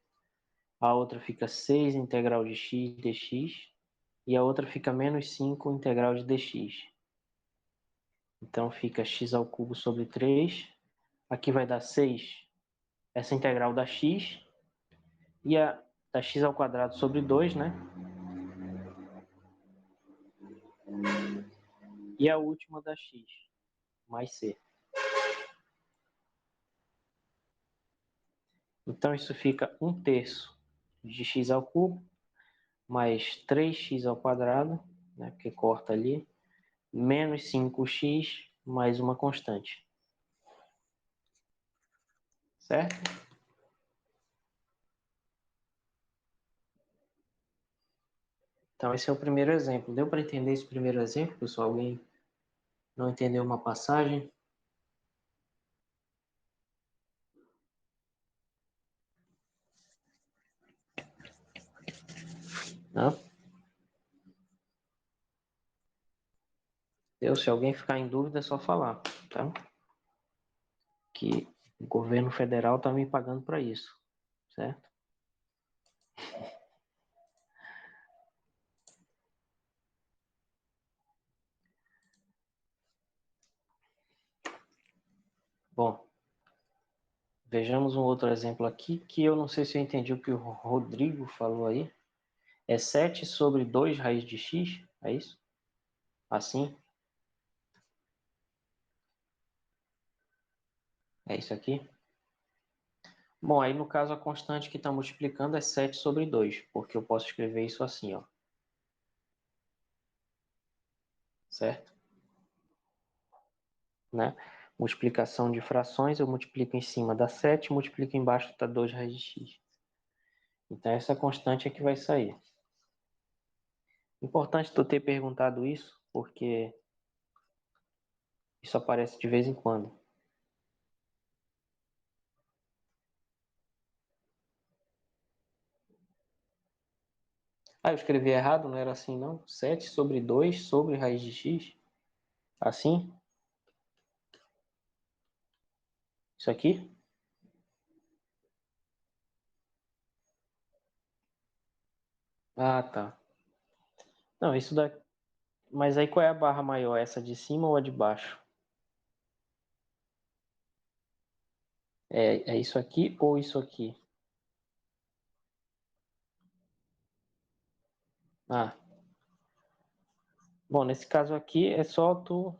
A outra fica 6 integral de x dx. E a outra fica menos 5 integral de dx. Então fica x ao cubo sobre 3. Aqui vai dar 6, essa integral da x. E a da x ao quadrado sobre 2, né? E a última da x, mais c. Então isso fica 1/3 de x ao cubo, mais 3x ao quadrado, né, porque corta ali, menos 5x, mais uma constante. Certo? Então esse é o primeiro exemplo. Deu para entender esse primeiro exemplo, pessoal? Alguém não entendeu uma passagem? Não? Se alguém ficar em dúvida é só falar, tá? Que o governo federal está me pagando para isso, certo? Bom, vejamos um outro exemplo aqui, que eu não sei se eu entendi o que o Rodrigo falou aí. É 7 sobre 2 raiz de x, é isso? Assim? É isso aqui? Bom, aí no caso a constante que está multiplicando é 7 sobre 2, porque eu posso escrever isso assim, ó. Certo? Né? Multiplicação de frações, eu multiplico em cima da 7, multiplico embaixo da 2 raiz de x. Então essa constante é que vai sair. Importante tu ter perguntado isso, porque isso aparece de vez em quando. Ah, eu escrevi errado, não era assim não? 7 sobre 2 sobre raiz de x. Assim? Isso aqui? Ah, tá. Não, isso daqui. Mas aí qual é a barra maior? Essa de cima ou a de baixo? É isso aqui ou isso aqui? Ah, bom, nesse caso aqui é só tu.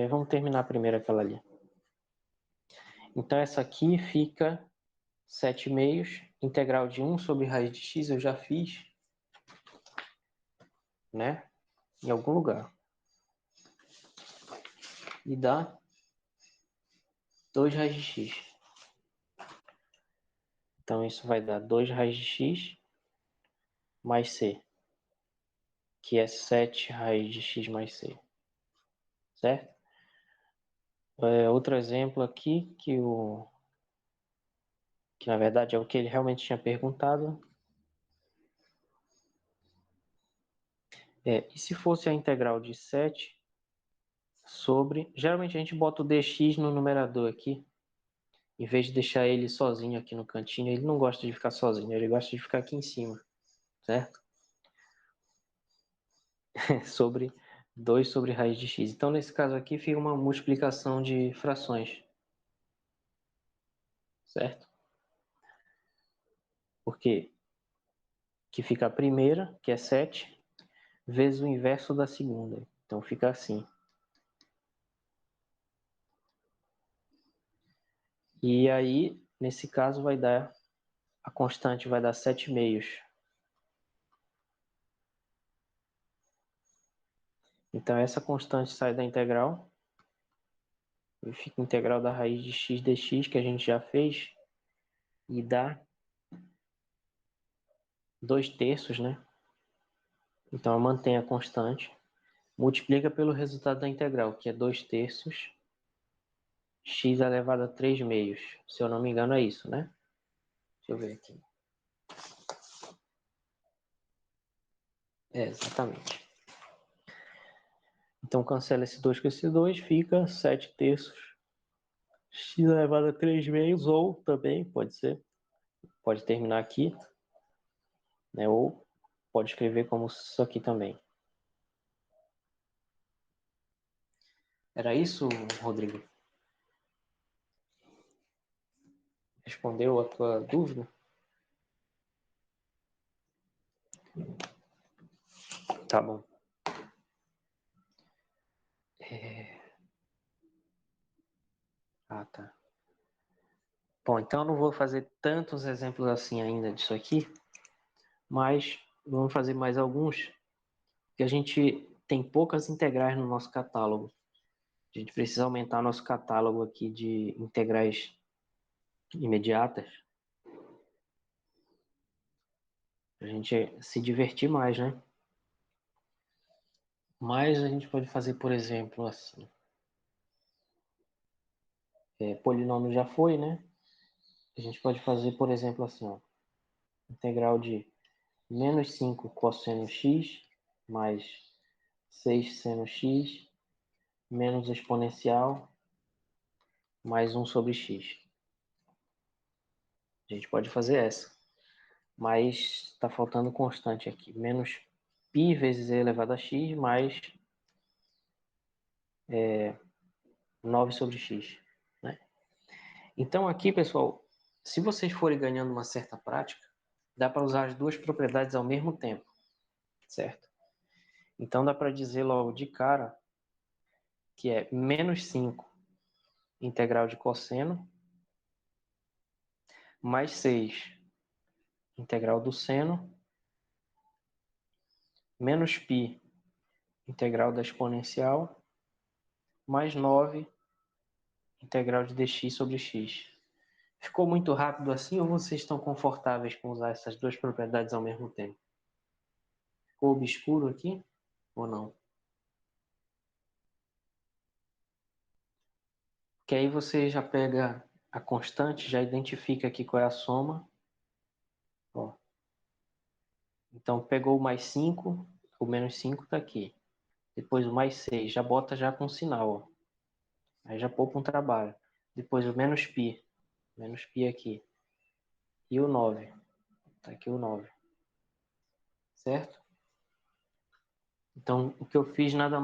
Vamos terminar primeiro aquela ali. Então essa aqui fica 7 meios, integral de 1 sobre raiz de x eu já fiz, né? Em algum lugar. E dá 2 raiz de x. Então isso vai dar 2 raiz de x mais c, que é 7 raiz de x mais c. Certo? Outro exemplo aqui, que na verdade é o que ele realmente tinha perguntado. E se fosse a integral de 7 sobre... Geralmente a gente bota o dx no numerador aqui, em vez de deixar ele sozinho aqui no cantinho. Ele não gosta de ficar sozinho, ele gosta de ficar aqui em cima, certo? Sobre 2 sobre raiz de x. Então, nesse caso aqui, fica uma multiplicação de frações, certo? Porque que fica a primeira, que é 7, vezes o inverso da segunda. Então, fica assim. E aí, nesse caso, vai dar... A constante vai dar 7 meios. Então, essa constante sai da integral. E fica a integral da raiz de x dx, que a gente já fez. E dá 2 terços, né? Então, eu mantenho a constante. Multiplica pelo resultado da integral, que é 2 terços x elevado a 3 meios. Se eu não me engano, é isso, né? Deixa eu ver aqui. Exatamente. Então, cancela esse 2 com esse 2, fica 7 terços x elevado a 3 meios, ou também, pode ser, pode terminar aqui, né? Ou pode escrever como isso aqui também. Era isso, Rodrigo? Respondeu a tua dúvida? Tá bom. Ah, tá. Bom, então eu não vou fazer tantos exemplos assim ainda disso aqui, mas vamos fazer mais alguns, que a gente tem poucas integrais no nosso catálogo. A gente precisa aumentar nosso catálogo aqui de integrais imediatas, para a gente se divertir mais, né? Mas a gente pode fazer, por exemplo, assim. Polinômio já foi, né? A gente pode fazer, por exemplo, assim, ó. Integral de menos 5 cosseno x mais 6 seno x menos exponencial mais 1 sobre x. A gente pode fazer essa. Mas está faltando constante aqui. Menos π vezes e elevado a x mais 9 sobre x. Né? Então aqui, pessoal, se vocês forem ganhando uma certa prática, dá para usar as duas propriedades ao mesmo tempo, certo? Então dá para dizer logo de cara que é menos 5 integral de cosseno, mais 6, integral do seno, menos π, integral da exponencial, mais 9, integral de dx sobre x. Ficou muito rápido assim ou vocês estão confortáveis com usar essas duas propriedades ao mesmo tempo? Ficou obscuro aqui ou não? Que aí você já pega a constante, já identifica aqui qual é a soma. Ó. Então, pegou o mais 5, o menos 5 está aqui. Depois o mais 6, já bota já com sinal. Ó. Aí já poupa um trabalho. Depois o menos π aqui. E o 9, está aqui o 9. Certo? Então, o que eu fiz nada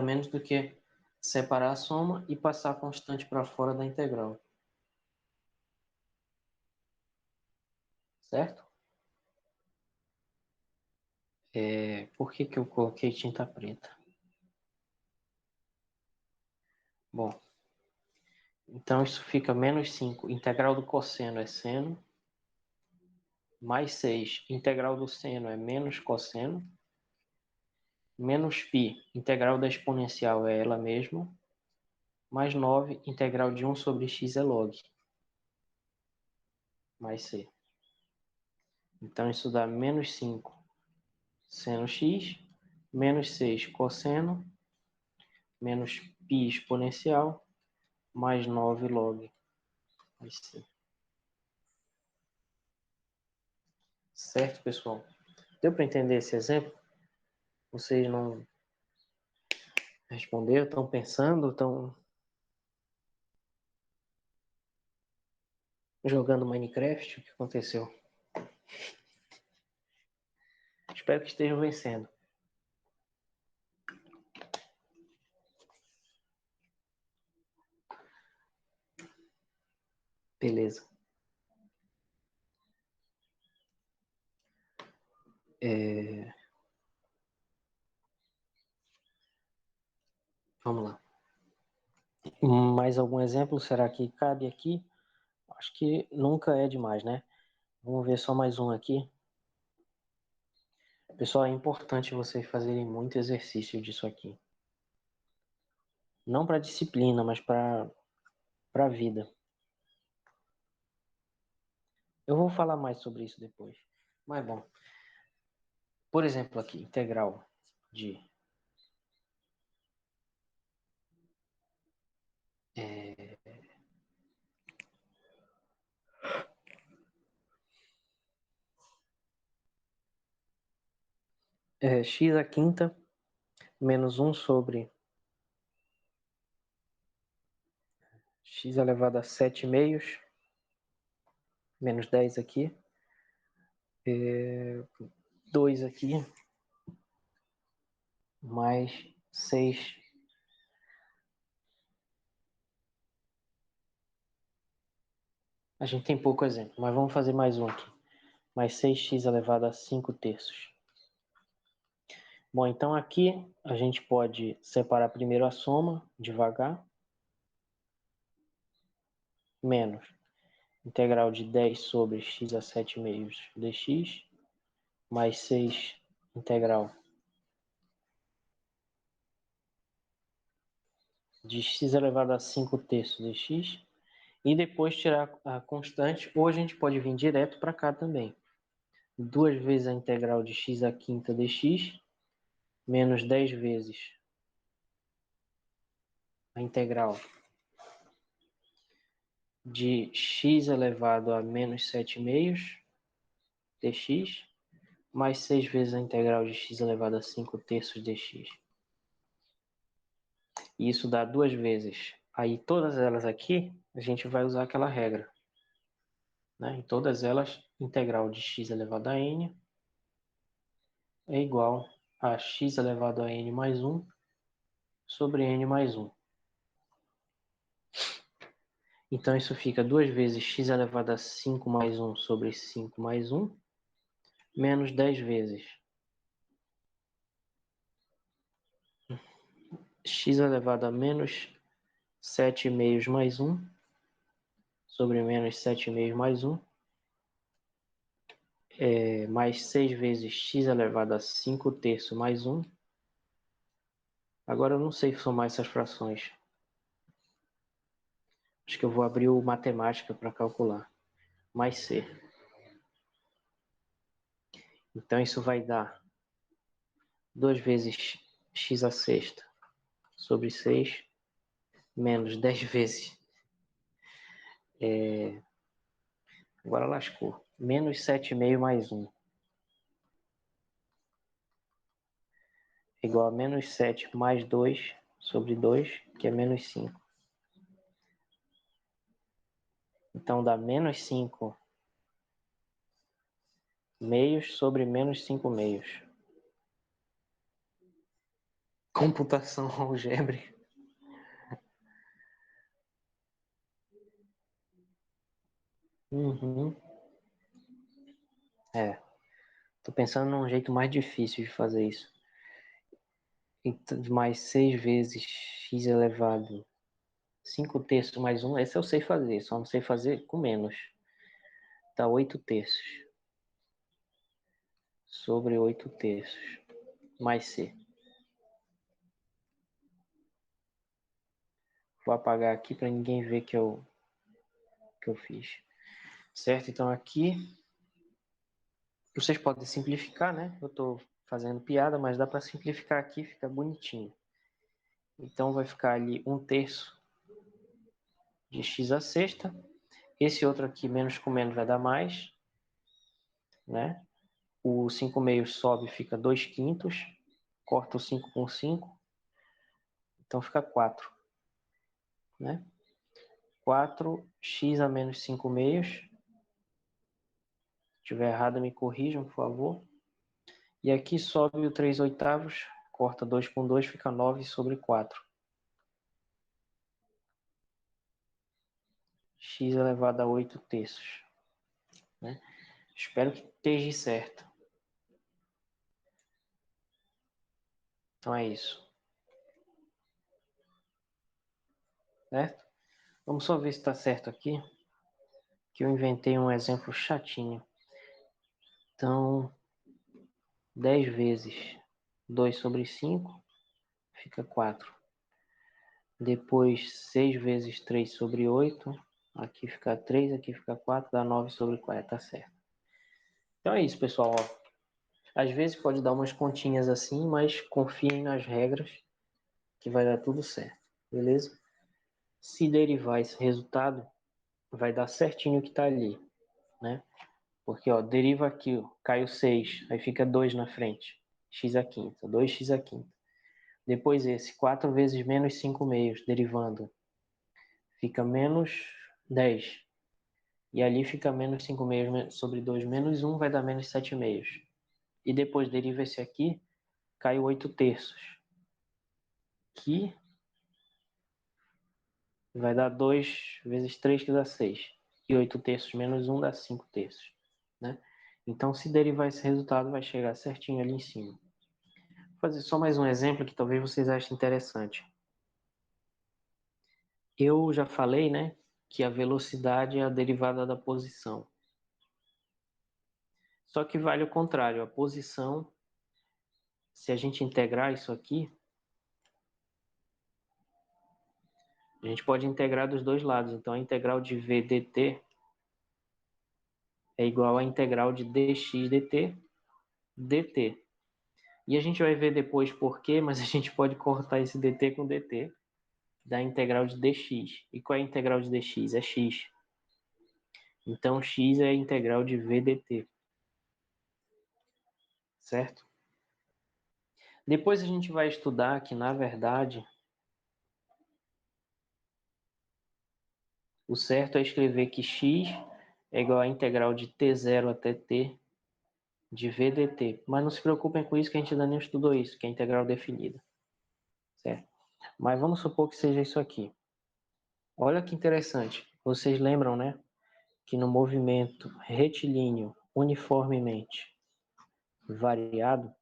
menos do que separar a soma e passar a constante para fora da integral. Certo? Por que eu coloquei tinta preta? Bom, então isso fica menos 5. Integral do cosseno é seno. Mais 6. Integral do seno é menos cosseno. Menos π. Integral da exponencial é ela mesma. Mais 9. Integral de 1 sobre x é log. Mais c. Então isso dá menos 5 seno x. Menos 6 cosseno. Menos π exponencial. Mais 9 log. Mais c. Certo, pessoal? Deu para entender esse exemplo? Vocês não responderam? Estão pensando? Estão jogando Minecraft? O que aconteceu? Espero que estejam vencendo. Beleza. Vamos lá. Mais algum exemplo? Será que cabe aqui? Acho que nunca é demais, né? Vamos ver só mais um aqui. Pessoal, é importante vocês fazerem muito exercício disso aqui. Não para disciplina, mas para a vida. Eu vou falar mais sobre isso depois. Mas bom. Por exemplo aqui, integral de x à quinta menos 1 sobre x elevado a 7 meios, menos 10 aqui, 2 aqui, mais 6. A gente tem pouco exemplo, mas vamos fazer mais um aqui. Mais 6x elevado a 5 terços. Bom, então aqui a gente pode separar primeiro a soma, devagar, menos integral de 10 sobre x a 7 meios dx, mais 6 integral de x elevado a 5 terços dx, e depois tirar a constante, ou a gente pode vir direto para cá também. 2 vezes a integral de x à quinta dx, menos 10 vezes a integral de x elevado a menos 7 meios dx, mais 6 vezes a integral de x elevado a 5 terços dx. E isso dá 2 vezes. Aí todas elas aqui, a gente vai usar aquela regra. Né? Em todas elas, integral de x elevado a n é igual a x elevado a n mais 1 sobre n mais 1. Então isso fica 2 vezes x elevado a 5 mais 1 sobre 5 mais 1, menos 10 vezes x elevado a menos 7/2 mais 1 sobre menos 7/2 mais 1 mais 6 vezes x elevado a 5/3 mais 1. Agora eu não sei somar essas frações. Acho que eu vou abrir o matemática para calcular. Mais c. Então isso vai dar 2 vezes x à sexta sobre 6 menos 10 vezes. Agora lascou. Menos 7/2 mais 1. Igual a menos 7 mais 2 sobre 2, que é menos 5. Então dá menos 5 meios sobre menos 5 meios. Computação algébrica. Tô pensando num jeito mais difícil de fazer isso. Então, mais 6 vezes x elevado 5/3 mais 1. Esse eu sei fazer, só não sei fazer com menos. Dá 8/3 sobre 8/3 mais c. Vou apagar aqui para ninguém ver que eu fiz. Certo? Então aqui vocês podem simplificar, né? Eu estou fazendo piada, mas dá para simplificar aqui, fica bonitinho. Então vai ficar ali 1/3 de x à sexta. Esse outro aqui, menos com menos, vai dar mais, né? O 5/2 sobe, fica 2/5. Corta o 5 com 5. Então fica 4, né? 4x a menos 5/2. Se estiver errado, me corrijam, por favor. E aqui sobe o 3/8. Corta 2 com 2, fica 9 sobre 4. X elevado a 8/3. Né? Espero que esteja certo. Então é isso. Certo? Vamos só ver se está certo aqui. Que eu inventei um exemplo chatinho. Então, 10 vezes 2 sobre 5 fica 4. Depois, 6 vezes 3 sobre 8. Aqui fica 3, aqui fica 4, dá 9 sobre 4. Tá certo. Então é isso, pessoal. Às vezes pode dar umas continhas assim, mas confiem nas regras que vai dar tudo certo. Beleza? Se derivar esse resultado, vai dar certinho o que está ali, né? Porque, ó, deriva aqui, ó, cai o 6, aí fica 2 na frente. X à quinta, 2x à quinta. Depois esse, 4 vezes menos 5 meios, derivando. Fica menos 10. E ali fica menos 5 meios sobre 2 menos 1, vai dar menos 7 meios. E depois deriva esse aqui, cai o 8/3. Que vai dar 2 vezes 3, que dá 6. E 8/3 menos 1 dá 5/3. Né? Então, se derivar esse resultado, vai chegar certinho ali em cima. Vou fazer só mais um exemplo que talvez vocês achem interessante. Eu já falei, né, que a velocidade é a derivada da posição. Só que vale o contrário. A posição, se a gente integrar isso aqui, a gente pode integrar dos dois lados. Então, a integral de v dt é igual à integral de dx dt. E a gente vai ver depois por quê, mas a gente pode cortar esse dt com dt, da integral de dx. E qual é a integral de dx? É x. Então, x é a integral de v dt. Certo? Depois a gente vai estudar que, na verdade, o certo é escrever que x é igual à integral de t0 até t de v dt. Mas não se preocupem com isso, que a gente ainda nem estudou isso, que é a integral definida. Certo? Mas vamos supor que seja isso aqui. Olha que interessante. Vocês lembram, né? Que no movimento retilíneo uniformemente variado,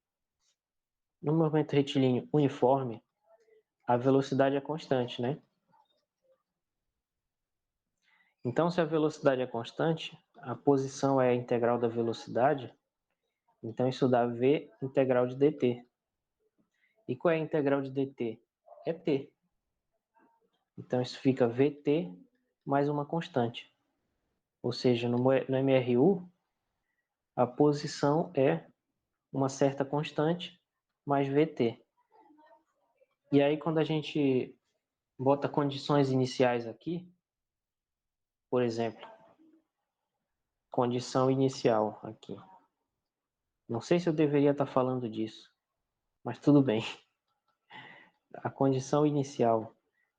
no movimento retilíneo uniforme, a velocidade é constante, né? Então, se a velocidade é constante, a posição é a integral da velocidade, então isso dá v integral de dt. E qual é a integral de dt? É t. Então isso fica vt mais uma constante. Ou seja, no MRU, a posição é uma certa constante mais vt. E aí quando a gente bota condições iniciais aqui, por exemplo, condição inicial aqui. Não sei se eu deveria estar falando disso, mas tudo bem. A condição inicial,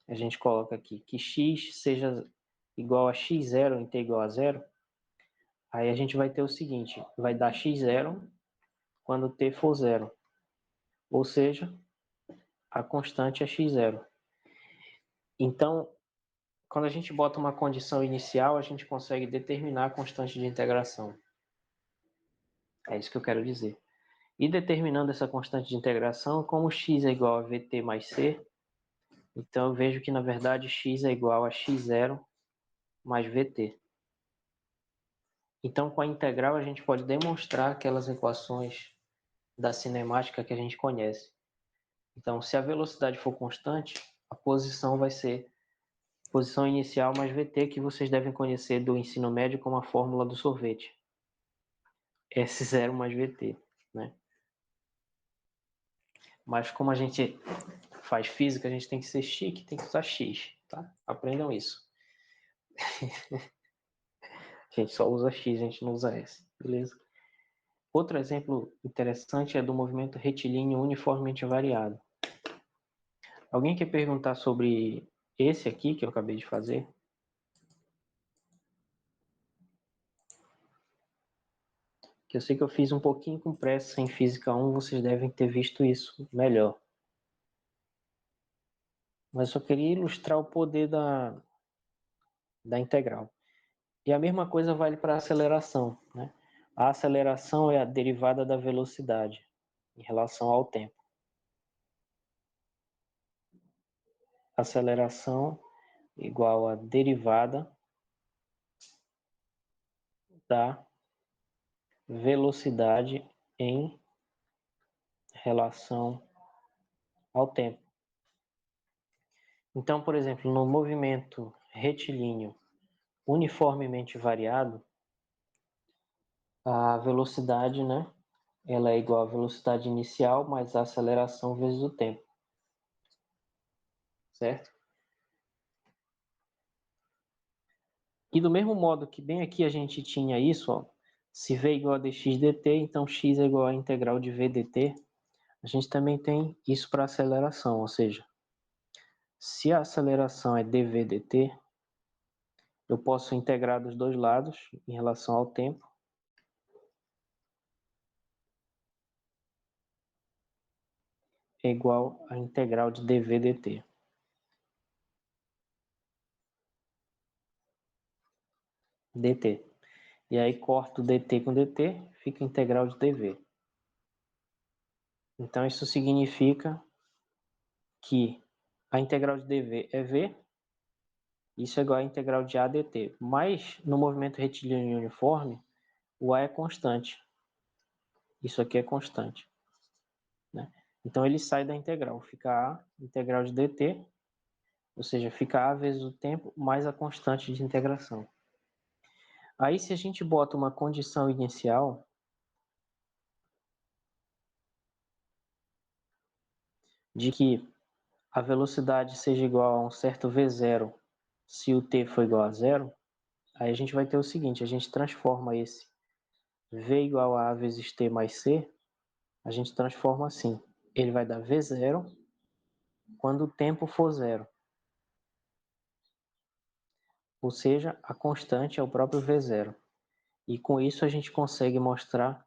a gente coloca aqui que x seja igual a x0 em t igual a zero. Aí a gente vai ter o seguinte, vai dar x0 quando t for zero. Ou seja, a constante é x0. Então, quando a gente bota uma condição inicial, a gente consegue determinar a constante de integração. É isso que eu quero dizer. E determinando essa constante de integração, como x é igual a vt mais c, então eu vejo que, na verdade, x é igual a x0 mais vt. Então, com a integral, a gente pode demonstrar aquelas equações da cinemática que a gente conhece. Então, se a velocidade for constante, a posição vai ser posição inicial mais vt, que vocês devem conhecer do ensino médio como a fórmula do sorvete. S0 mais vt, né? Mas como a gente faz física, a gente tem que ser chique, tem que usar x, tá? Aprendam isso. A gente só usa x, a gente não usa s, beleza? Outro exemplo interessante é do movimento retilíneo uniformemente variado. Alguém quer perguntar sobre esse aqui que eu acabei de fazer? Que eu sei que eu fiz um pouquinho com pressa em Física 1, vocês devem ter visto isso melhor. Mas eu só queria ilustrar o poder da integral. E a mesma coisa vale para a aceleração, né? A aceleração é a derivada da velocidade em relação ao tempo. Aceleração igual a derivada da velocidade em relação ao tempo. Então, por exemplo, no movimento retilíneo uniformemente variado, a velocidade, né, ela é igual à velocidade inicial mais a aceleração vezes o tempo. Certo? E do mesmo modo que bem aqui a gente tinha isso, ó, se v é igual a dx dt, então x é igual a integral de v dt, a gente também tem isso para aceleração, ou seja, se a aceleração é dv dt, eu posso integrar dos dois lados em relação ao tempo. É igual a integral de dv dt. dt. E aí corto dt com dt, fica integral de dv. Então isso significa que a integral de dv é v, isso é igual a integral de a dt. Mas no movimento retilíneo uniforme, o a é constante. Isso aqui é constante, né? Então ele sai da integral, fica a integral de dt, ou seja, fica a vezes o tempo mais a constante de integração. Aí se a gente bota uma condição inicial, de que a velocidade seja igual a um certo v0 se o t for igual a zero, aí a gente vai ter o seguinte, a gente transforma esse v igual a vezes t mais c, a gente transforma assim, ele vai dar v0 quando o tempo for zero. Ou seja, a constante é o próprio v0. E com isso a gente consegue mostrar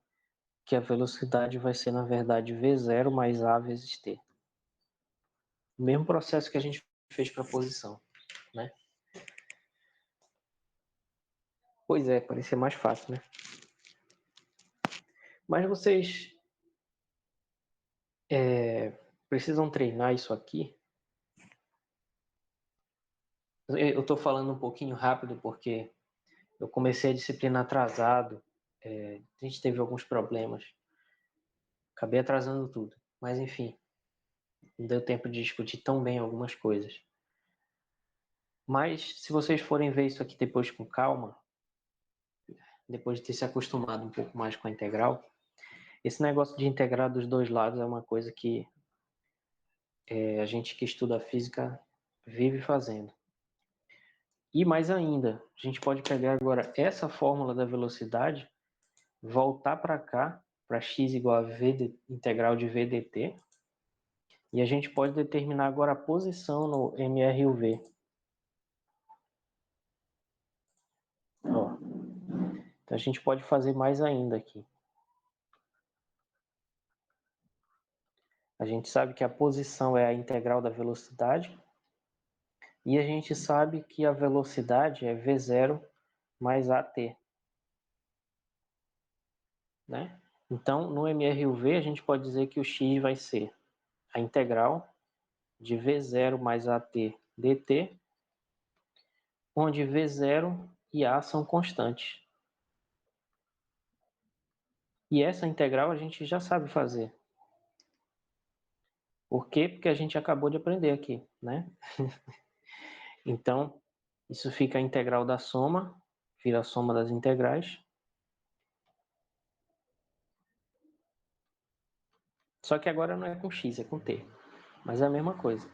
que a velocidade vai ser, na verdade, v0 mais a vezes t. O mesmo processo que a gente fez para a posição, né? Pois é, parecia mais fácil, né? Mas vocês precisam treinar isso aqui Eu estou falando um pouquinho rápido porque eu comecei a disciplina atrasado, a gente teve alguns problemas, acabei atrasando tudo. Mas enfim, não deu tempo de discutir tão bem algumas coisas. Mas se vocês forem ver isso aqui depois com calma, depois de ter se acostumado um pouco mais com a integral, esse negócio de integrar dos dois lados é uma coisa que a gente que estuda física vive fazendo. E mais ainda, a gente pode pegar agora essa fórmula da velocidade, voltar para cá, para x igual a v integral de v dt, e a gente pode determinar agora a posição no MRUV. Ó, então a gente pode fazer mais ainda aqui. A gente sabe que a posição é a integral da velocidade, e a gente sabe que a velocidade é v0 mais at. Né? Então, no MRUV, a gente pode dizer que o x vai ser a integral de v0 mais at dt, onde v0 e a são constantes. E essa integral a gente já sabe fazer. Por quê? Porque a gente acabou de aprender aqui, né? Então, isso fica a integral da soma, vira a soma das integrais. Só que agora não é com x, é com t. Mas é a mesma coisa.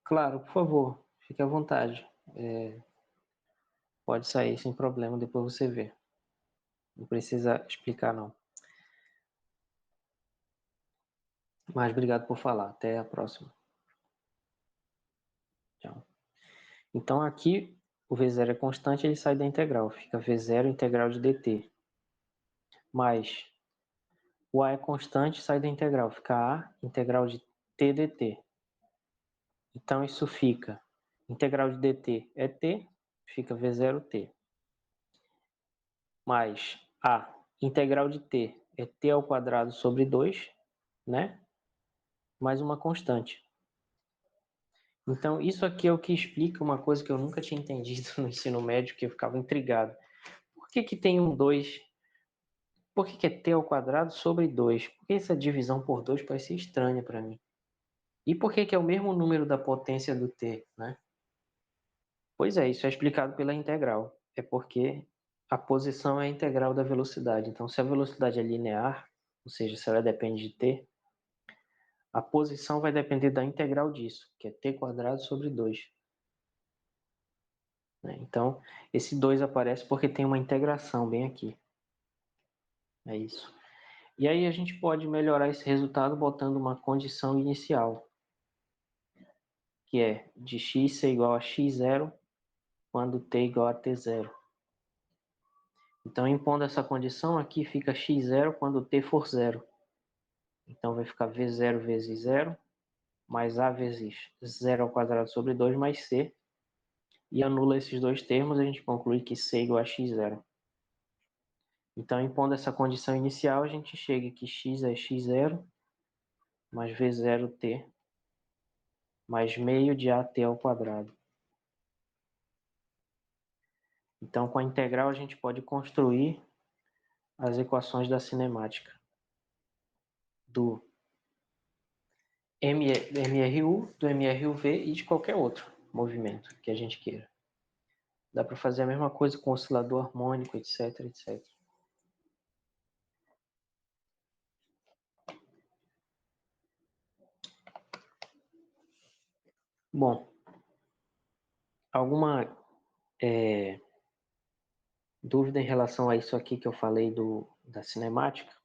Claro, por favor, fique à vontade. Pode sair sem problema, depois você vê. Não precisa explicar, não. Mas obrigado por falar. Até a próxima. Tchau. Então aqui o v0 é constante, ele sai da integral. Fica v0 integral de dt. Mais o a é constante, sai da integral. Fica a integral de t dt. Então isso fica integral de dt é t, fica v0t. Mais a integral de t é t ao quadrado sobre 2, né? Mais uma constante. Então, isso aqui é o que explica uma coisa que eu nunca tinha entendido no ensino médio, que eu ficava intrigado. Por que que tem um 2? Por que que é t ao quadrado sobre 2? Por que essa divisão por 2 parece estranha para mim? E por que que é o mesmo número da potência do t, né? Pois é, isso é explicado pela integral. É porque a posição é a integral da velocidade. Então, se a velocidade é linear, ou seja, se ela depende de t, a posição vai depender da integral disso, que é t quadrado sobre 2. Então, esse 2 aparece porque tem uma integração bem aqui. É isso. E aí a gente pode melhorar esse resultado botando uma condição inicial, que é de x ser igual a x0 quando t igual a t0. Então, impondo essa condição, aqui fica x0 quando t for 0. Então, vai ficar v0 vezes 0, mais a vezes 0 ao quadrado sobre 2, mais c. E anula esses dois termos, a gente conclui que c é igual a x0. Então, impondo essa condição inicial, a gente chega que x é x0 mais v0t mais meio de at ao quadrado. Então, com a integral, a gente pode construir as equações da cinemática do MRU, do MRUV e de qualquer outro movimento que a gente queira. Dá para fazer a mesma coisa com oscilador harmônico, etc, etc. Bom, alguma dúvida em relação a isso aqui que eu falei da cinemática?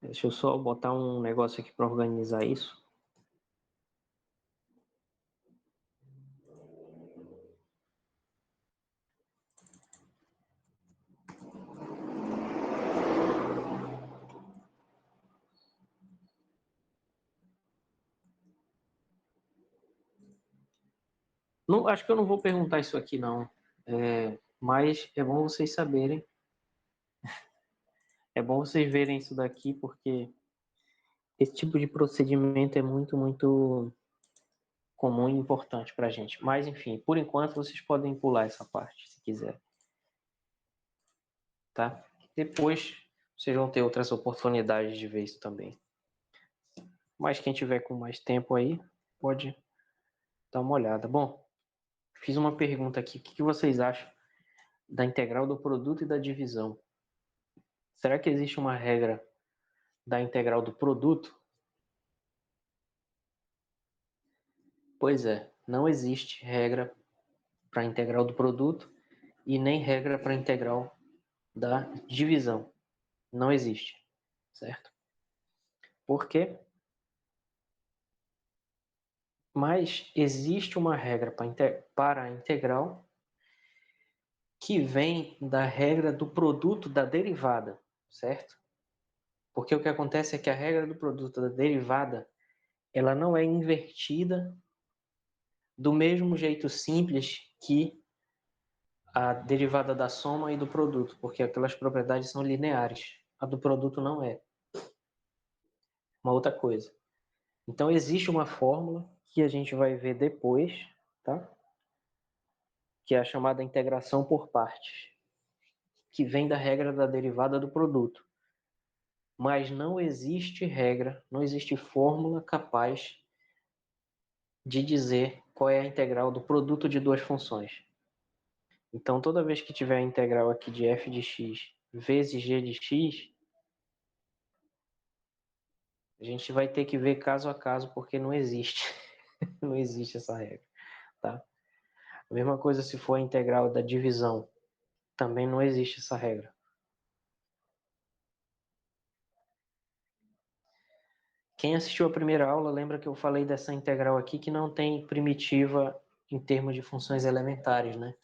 Deixa eu só botar um negócio aqui para organizar isso. Não, acho que eu não vou perguntar isso aqui, não. Mas é bom vocês saberem É bom vocês verem isso daqui, porque esse tipo de procedimento é muito, muito comum e importante para a gente. Mas, enfim, por enquanto vocês podem pular essa parte, se quiser. Tá? Depois vocês vão ter outras oportunidades de ver isso também. Mas quem tiver com mais tempo aí, pode dar uma olhada. Bom, fiz uma pergunta aqui. O que vocês acham da integral do produto e da divisão? Será que existe uma regra da integral do produto? Pois é, não existe regra para a integral do produto e nem regra para a integral da divisão. Não existe, certo? Por quê? Mas existe uma regra para a integral que vem da regra do produto da derivada, certo? Porque o que acontece é que a regra do produto da derivada, ela não é invertida do mesmo jeito simples que a derivada da soma e do produto, porque aquelas propriedades são lineares. A do produto não é. Uma outra coisa. Então existe uma fórmula que a gente vai ver depois, tá? Que é a chamada integração por partes, que vem da regra da derivada do produto. Mas não existe regra, não existe fórmula capaz de dizer qual é a integral do produto de duas funções. Então, toda vez que tiver a integral aqui de f de x vezes g de x, a gente vai ter que ver caso a caso, porque não existe. Não existe essa regra, tá? A mesma coisa se for a integral da divisão. Também não existe essa regra. Quem assistiu a primeira aula lembra que eu falei dessa integral aqui que não tem primitiva em termos de funções elementares, né?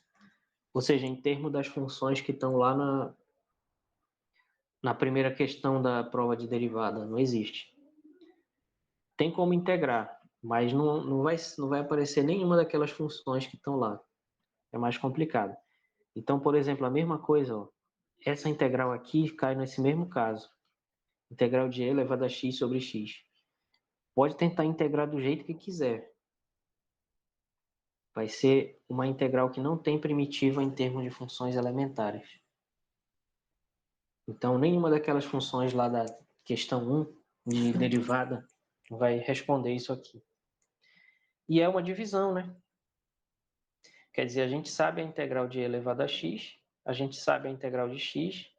Ou seja, em termos das funções que estão lá na primeira questão da prova de derivada. Não existe. Tem como integrar, mas não vai aparecer nenhuma daquelas funções que estão lá. É mais complicado. Então, por exemplo, a mesma coisa, ó, essa integral aqui cai nesse mesmo caso. Integral de e elevado a x sobre x. Pode tentar integrar do jeito que quiser. Vai ser uma integral que não tem primitiva em termos de funções elementares. Então, nenhuma daquelas funções lá da questão 1 de derivada vai responder isso aqui. E é uma divisão, né? Quer dizer, a gente sabe a integral de e elevado a x, a gente sabe a integral de x,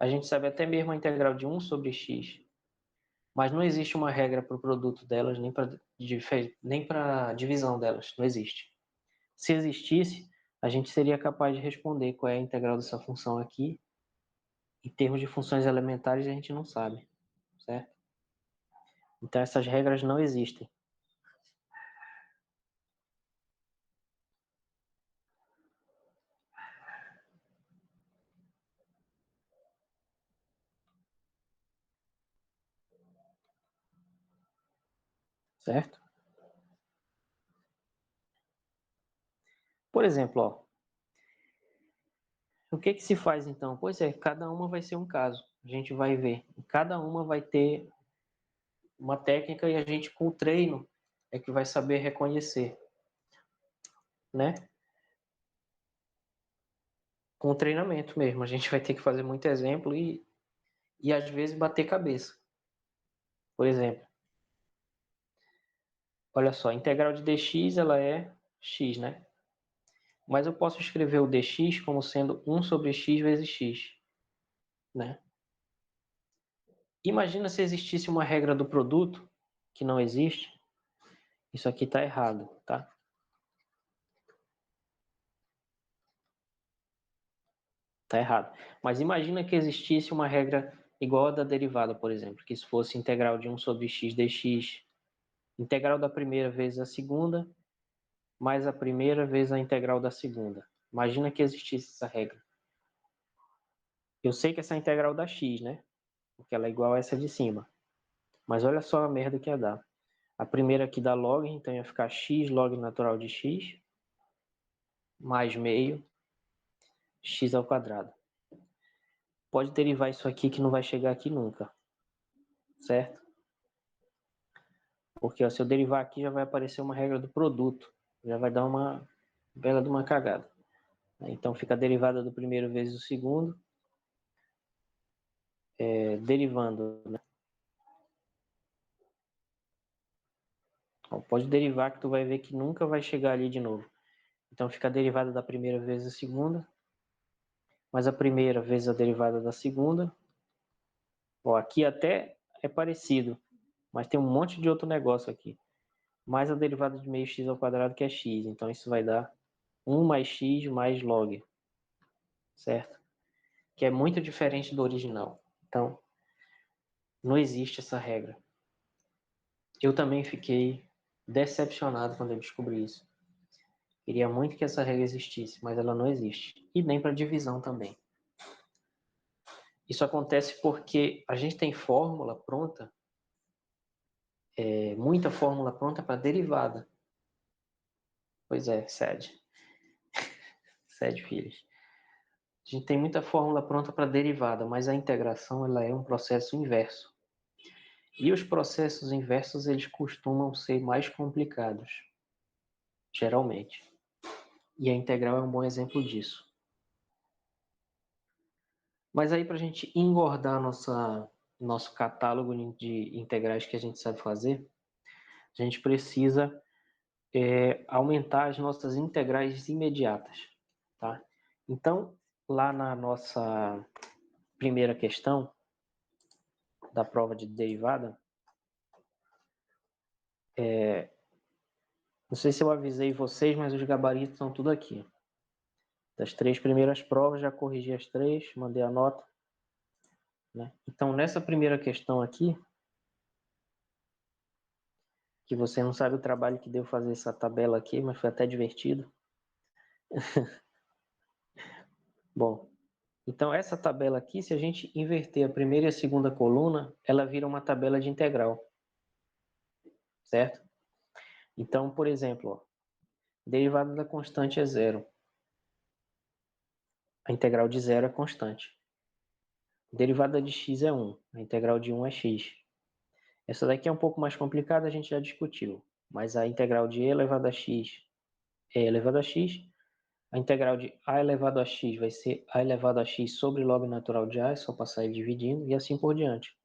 a gente sabe até mesmo a integral de 1 sobre x, mas não existe uma regra para o produto delas, nem para divisão delas, não existe. Se existisse, a gente seria capaz de responder qual é a integral dessa função aqui. Em termos de funções elementares, a gente não sabe, certo? Então, essas regras não existem. Certo? Por exemplo, ó, o que se faz então? Pois é, cada uma vai ser um caso. A gente vai ver. Cada uma vai ter uma técnica e a gente, com o treino, é que vai saber reconhecer, né? Com o treinamento mesmo. A gente vai ter que fazer muito exemplo e às vezes bater cabeça. Por exemplo, olha só, a integral de dx ela é x, né? Mas eu posso escrever o dx como sendo 1 sobre x vezes x, né? Imagina se existisse uma regra do produto, que não existe. Isso aqui está errado, tá? Está errado. Mas imagina que existisse uma regra igual a da derivada, por exemplo, que isso fosse integral de 1 sobre x dx, integral da primeira vezes a segunda, mais a primeira vezes a integral da segunda. Imagina que existisse essa regra. Eu sei que essa é a integral da x, né? Porque ela é igual a essa de cima. Mas olha só a merda que ia dar. A primeira aqui dá log, então ia ficar x log natural de x, mais meio, x ao quadrado. pode derivar isso aqui que não vai chegar aqui nunca, certo? Porque ó, se eu derivar aqui já vai aparecer uma regra do produto, já vai dar uma bela de uma cagada. Então fica a derivada do primeiro vezes o segundo, derivando, né? Ó, pode derivar que tu vai ver que nunca vai chegar ali de novo. Então fica a derivada da primeira vezes a segunda, mais a primeira vezes a derivada da segunda. Ó, aqui até é parecido, mas tem um monte de outro negócio aqui. Mais a derivada de meio x ao quadrado, que é x. Então isso vai dar 1 mais x mais log, certo? Que é muito diferente do original. Então, não existe essa regra. Eu também fiquei decepcionado quando eu descobri isso. Queria muito que essa regra existisse, mas ela não existe. E nem para divisão também. Isso acontece porque a gente tem fórmula pronta, muita fórmula pronta para derivada. Pois é, SED. SED, filhos. A gente tem muita fórmula pronta para derivada, mas a integração ela é um processo inverso. E os processos inversos eles costumam ser mais complicados, geralmente. E a integral é um bom exemplo disso. Mas aí para a gente engordar nosso catálogo de integrais que a gente sabe fazer, a gente precisa aumentar as nossas integrais imediatas. Tá? Então, lá na nossa primeira questão da prova de derivada, não sei se eu avisei vocês, mas os gabaritos estão tudo aqui. Das 3 primeiras provas, já corrigi as 3, mandei a nota. Né? Então, nessa primeira questão aqui, que você não sabe o trabalho que deu fazer essa tabela aqui, mas foi até divertido. Bom, então essa tabela aqui, se a gente inverter a primeira e a segunda coluna, ela vira uma tabela de integral, certo? Então, por exemplo, ó, derivada da constante é zero. A integral de zero é constante. Derivada de x é 1. A integral de 1 é x. Essa daqui é um pouco mais complicada, a gente já discutiu. Mas a integral de e elevado a x é elevado a x. A integral de a elevado a x vai ser a elevado a x sobre log natural de a, é só passar ele dividindo, e assim por diante.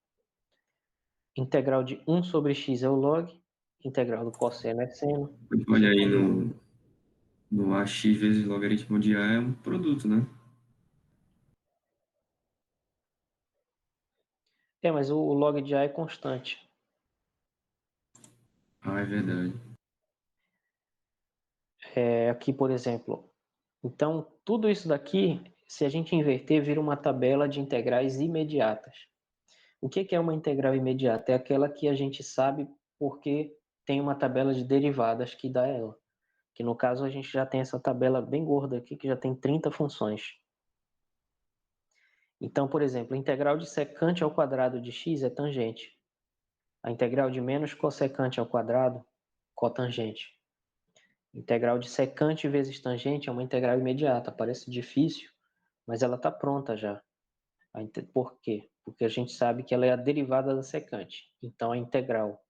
Integral de 1 sobre x é o log, integral do cosseno é seno. Olha Assim aí por diante. no AX vezes logaritmo de A é um produto, né? Mas o log de a é constante. Ah, é verdade. Aqui, por exemplo. Então, tudo isso daqui, se a gente inverter, vira uma tabela de integrais imediatas. O que é uma integral imediata? É aquela que a gente sabe porque tem uma tabela de derivadas que dá ela. Que no caso a gente já tem essa tabela bem gorda aqui, que já tem 30 funções. Então, por exemplo, a integral de secante ao quadrado de x é tangente. A integral de menos cossecante ao quadrado, cotangente. Integral de secante vezes tangente é uma integral imediata. Parece difícil, mas ela está pronta já. Por quê? Porque a gente sabe que ela é a derivada da secante. Então, a integral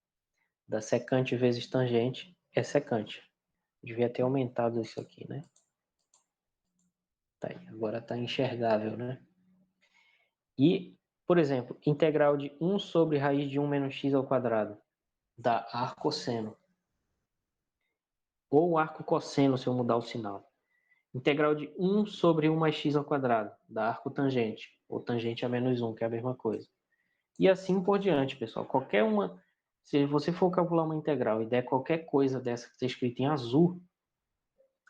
da secante vezes tangente é secante. Devia ter aumentado isso aqui, né? Tá aí, agora está enxergável, né? E, por exemplo, integral de 1 sobre raiz de 1 menos x ao quadrado dá arcosseno. Ou arco cosseno, se eu mudar o sinal. Integral de 1 sobre 1 mais x ao quadrado dá arco tangente. Ou tangente a menos 1, que é a mesma coisa. E assim por diante, pessoal. Qualquer uma, se você for calcular uma integral e der qualquer coisa dessa que está escrita em azul,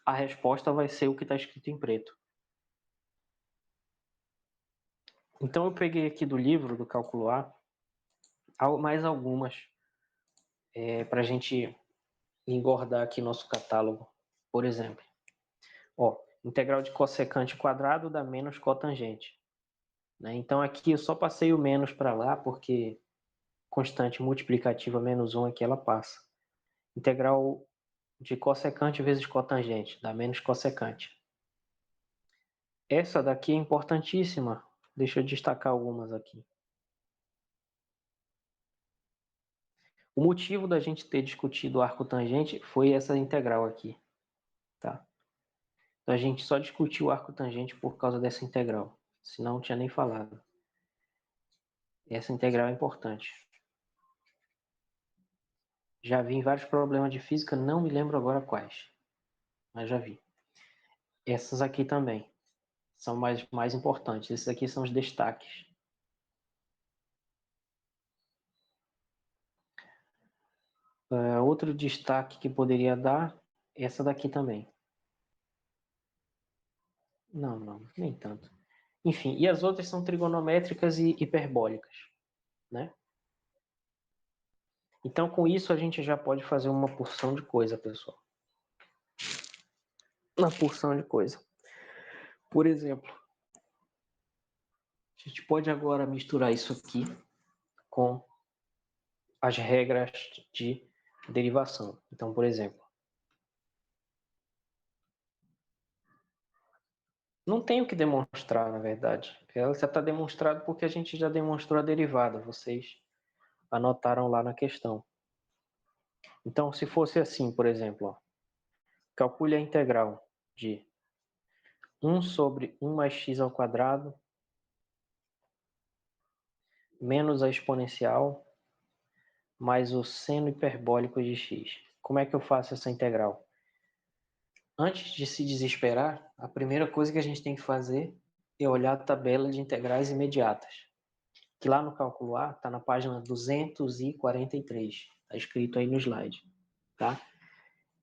a resposta vai ser o que está escrito em preto. Então eu peguei aqui do livro, do Cálculo A, mais algumas para a gente engordar aqui nosso catálogo. Por exemplo, ó, integral de cossecante quadrado dá menos cotangente. Né? Então aqui eu só passei o menos para lá, porque constante multiplicativa menos 1 aqui ela passa. Integral de cossecante vezes cotangente, dá menos cossecante. Essa daqui é importantíssima, deixa eu destacar algumas aqui. O motivo da gente ter discutido o arco tangente foi essa integral aqui, tá? Então a gente só discutiu o arco tangente por causa dessa integral, senão não tinha nem falado. Essa integral é importante. Já vi em vários problemas de física, não me lembro agora quais, mas já vi. Essas aqui também são mais importantes. Esses aqui são os destaques. Outro destaque que poderia dar, essa daqui também. Não, nem tanto. Enfim, e as outras são trigonométricas e hiperbólicas, né? Então, com isso, a gente já pode fazer uma porção de coisa, pessoal. Uma porção de coisa. Por exemplo, a gente pode agora misturar isso aqui com as regras de derivação. Então, por exemplo, não tem o que demonstrar, na verdade. Ela já está demonstrado porque a gente já demonstrou a derivada. Vocês anotaram lá na questão. Então, se fosse assim, por exemplo, ó, calcule a integral de 1 sobre 1 mais x ao quadrado menos a exponencial mais o seno hiperbólico de x. Como é que eu faço essa integral? Antes de se desesperar, a primeira coisa que a gente tem que fazer é olhar a tabela de integrais imediatas, que lá no cálculo A está na página 243, está escrito aí no slide, tá?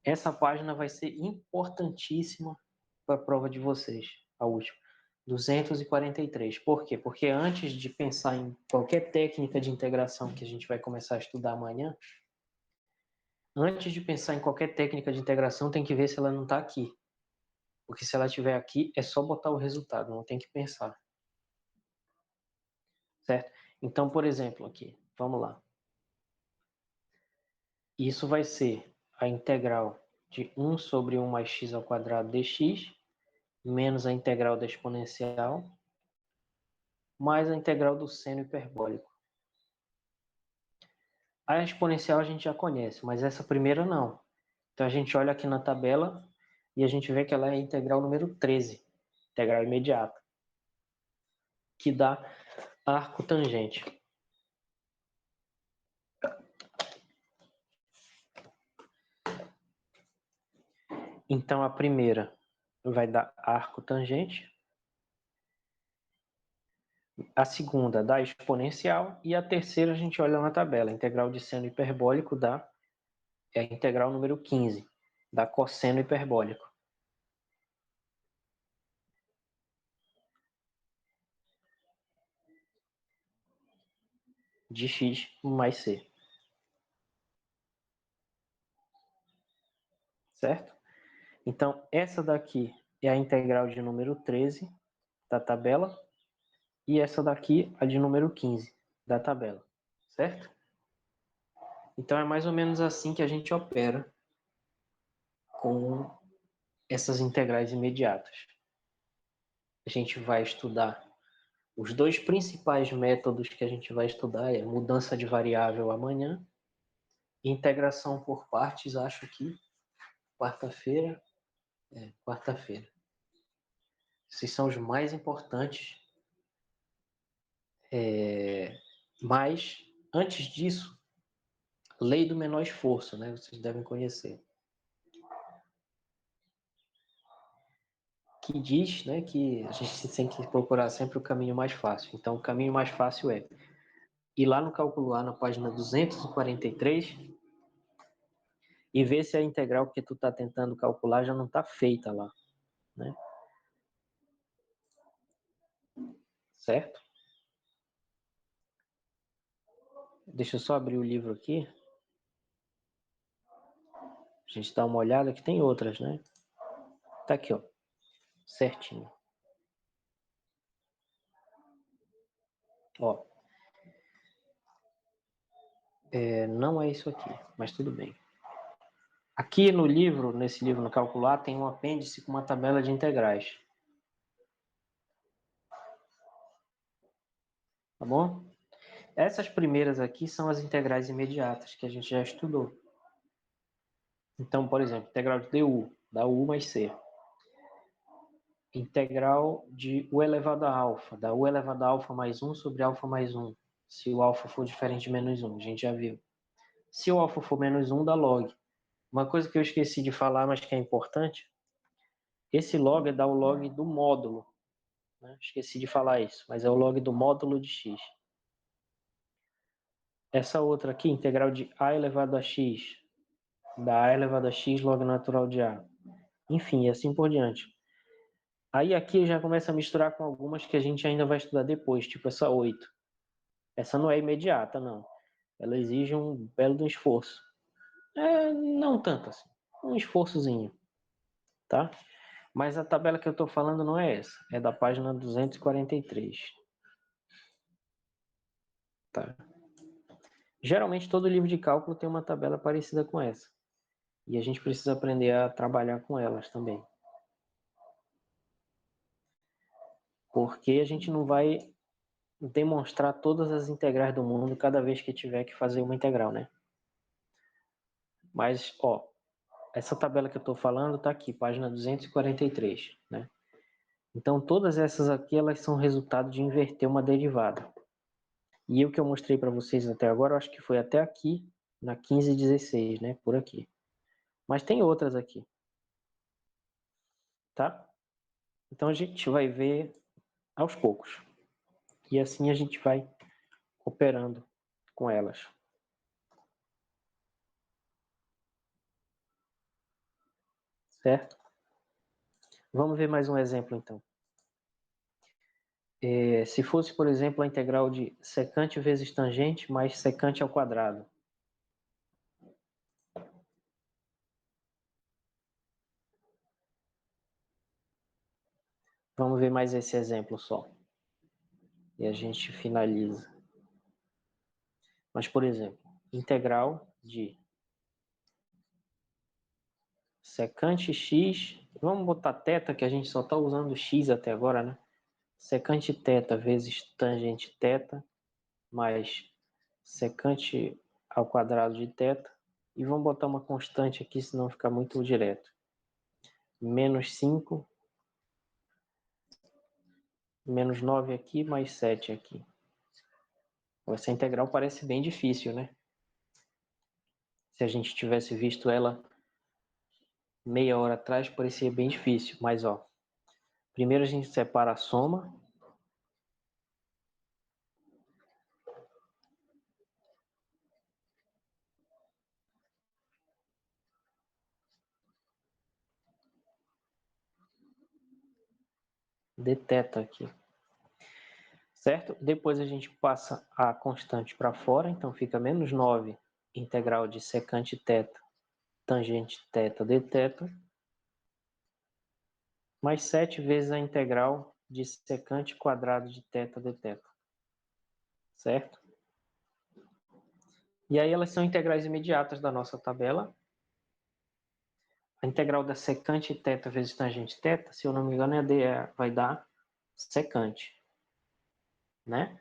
Essa página vai ser importantíssima para a prova de vocês, a última. 243. Por quê? Porque antes de pensar em qualquer técnica de integração que a gente vai começar a estudar amanhã, antes de pensar em qualquer técnica de integração, tem que ver se ela não está aqui. Porque se ela estiver aqui, é só botar o resultado, não tem que pensar. Certo? Então, por exemplo, aqui, vamos lá. Isso vai ser a integral de 1 sobre 1 mais x ao quadrado dx, menos a integral da exponencial, mais a integral do seno hiperbólico. A exponencial a gente já conhece, mas essa primeira não. Então a gente olha aqui na tabela e a gente vê que ela é a integral número 13, integral imediata, que dá arco tangente. Então a primeira vai dar arco tangente, a segunda dá exponencial e a terceira a gente olha na tabela, a integral de seno hiperbólico é a integral número 15, dá cosseno hiperbólico. De x mais c. Certo? Então, essa daqui é a integral de número 13 da tabela e essa daqui a de número 15 da tabela. Certo? Então, é mais ou menos assim que a gente opera com essas integrais imediatas. A gente vai estudar os dois principais métodos que a gente vai estudar é mudança de variável amanhã e integração por partes, acho que quarta-feira. Quarta-feira. Esses são os mais importantes. Mas, antes disso, lei do menor esforço, né? Vocês devem conhecer. Que diz, né, que a gente tem que procurar sempre o caminho mais fácil. Então, o caminho mais fácil é ir lá no cálculo A, na página 243, e ver se a integral que tu está tentando calcular já não está feita lá, né? Certo? Deixa eu só abrir o livro aqui. A gente dá uma olhada que tem outras, né? Tá aqui, ó. Certinho. Ó. Não é isso aqui, mas tudo bem. Aqui no livro, nesse livro no Calcular, tem um apêndice com uma tabela de integrais. tá bom? Essas primeiras aqui são as integrais imediatas, que a gente já estudou. Então, por exemplo, integral de du, dá u mais c. Integral de u elevado a alfa, dá u elevado a alfa mais 1 sobre alfa mais 1, se o alfa for diferente de menos 1, a gente já viu. Se o alfa for menos 1, dá log. Uma coisa que eu esqueci de falar, mas que é importante, esse log dá o log do módulo. Né? Esqueci de falar isso, mas é o log do módulo de x. Essa outra aqui, integral de a elevado a x, dá a elevado a x log natural de a. Enfim, e assim por diante. Aí aqui já começa a misturar com algumas que a gente ainda vai estudar depois, tipo essa 8. Essa não é imediata, não. Ela exige um belo esforço. Não tanto assim. Um esforçozinho, tá? Mas a tabela que eu estou falando não é essa. É da página 243. Tá? Geralmente todo livro de cálculo tem uma tabela parecida com essa. E a gente precisa aprender a trabalhar com elas também. Porque a gente não vai demonstrar todas as integrais do mundo cada vez que tiver que fazer uma integral, né? Mas, ó, essa tabela que eu estou falando está aqui, página 243, né? Então, todas essas aqui, elas são resultado de inverter uma derivada. E o que eu mostrei para vocês até agora, eu acho que foi até aqui, na 1516, né? Por aqui. Mas tem outras aqui, tá? Então, a gente vai ver aos poucos. E assim a gente vai operando com elas. Certo? Vamos ver mais um exemplo, então. Se fosse, por exemplo, a integral de secante vezes tangente mais secante ao quadrado. Vamos ver mais esse exemplo só. E a gente finaliza. Mas, por exemplo, integral de secante x, vamos botar θ, que a gente só está usando x até agora, né? Secante θ vezes tangente θ mais secante ao quadrado de θ. E vamos botar uma constante aqui, senão fica muito direto. Menos 5, menos 9 aqui, mais 7 aqui. Essa integral parece bem difícil, né? Se a gente tivesse visto ela meia hora atrás, parecia bem difícil. Mas, ó, primeiro a gente separa a soma. De θ aqui. Certo? Depois a gente passa a constante para fora, então fica menos 9 integral de secante θ, tangente θ de θ, mais 7 vezes a integral de secante quadrado de θ de θ. Certo? E aí elas são integrais imediatas da nossa tabela. A integral da secante θ vezes tangente θ, se eu não me engano, vai dar secante, né?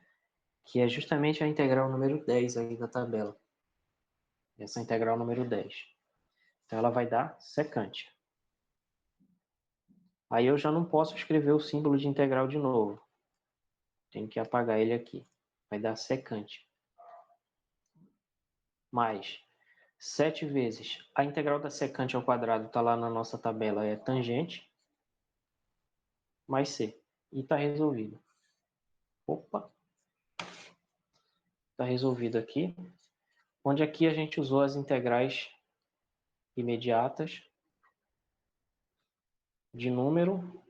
Que é justamente a integral número 10 aí da tabela. Essa integral número 10. Então ela vai dar secante. Aí eu já não posso escrever o símbolo de integral de novo. Tenho que apagar ele aqui. Vai dar secante. Mais 7 vezes a integral da secante ao quadrado está lá na nossa tabela, é tangente, mais c. E está resolvido. Opa! Está resolvido aqui. Onde aqui a gente usou as integrais imediatas de número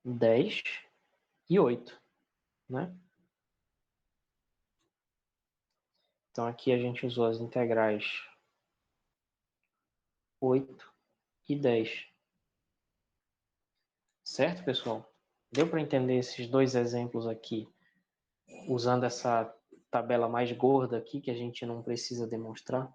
10 e 8, né? Então aqui a gente usou as integrais 8 e 10. Certo, pessoal? Deu para entender esses dois exemplos aqui, usando essa tabela mais gorda aqui, que a gente não precisa demonstrar?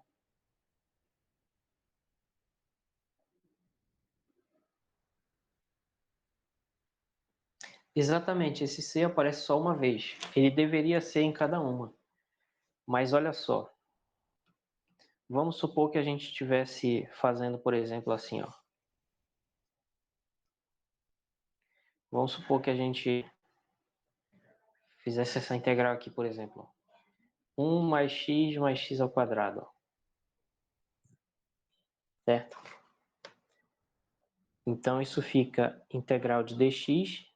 Exatamente, esse C aparece só uma vez. Ele deveria ser em cada uma. Mas olha só, vamos supor que a gente estivesse fazendo, por exemplo, assim, ó. Vamos supor que a gente fizesse essa integral aqui, por exemplo. 1 mais x ao quadrado. Certo? Então, isso fica integral de dx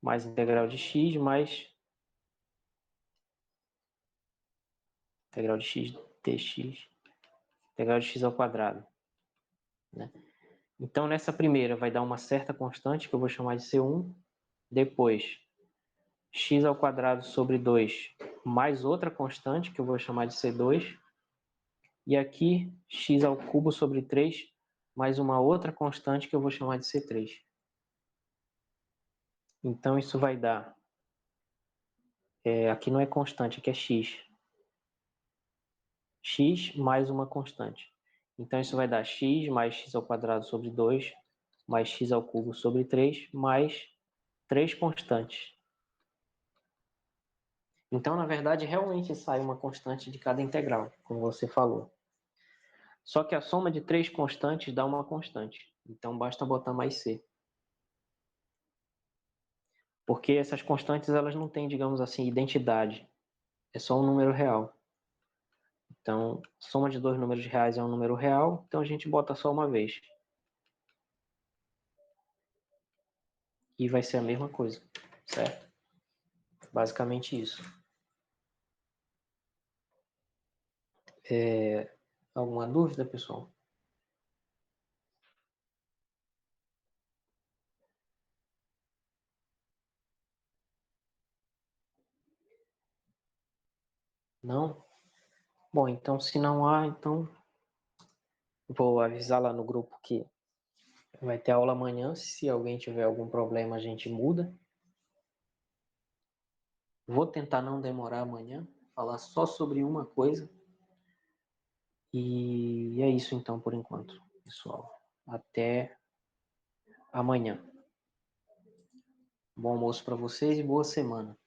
mais integral de x mais integral de x dx, integral de x ao quadrado. Né? Então, nessa primeira vai dar uma certa constante, que eu vou chamar de C1. Depois, x ao quadrado sobre 2 mais outra constante, que eu vou chamar de C2. E aqui, x ao cubo sobre 3 mais uma outra constante, que eu vou chamar de C3. Então, isso vai dar... aqui não é constante, aqui é x. X mais uma constante. Então, isso vai dar x mais x ao quadrado sobre 2 mais x ao cubo sobre 3 mais 3 constantes. Então, na verdade, realmente sai uma constante de cada integral, como você falou. Só que a soma de 3 constantes dá uma constante. Então, basta botar mais c. Porque essas constantes elas não têm, digamos assim, identidade. É só um número real. Então, soma de dois números reais é um número real, então a gente bota só uma vez. E vai ser a mesma coisa, certo? Basicamente isso. Alguma dúvida, pessoal? Não? Bom, então se não há, então vou avisar lá no grupo que vai ter aula amanhã. Se alguém tiver algum problema, a gente muda. Vou tentar não demorar amanhã, falar só sobre uma coisa. E é isso então por enquanto, pessoal. Até amanhã. Bom almoço para vocês e boa semana.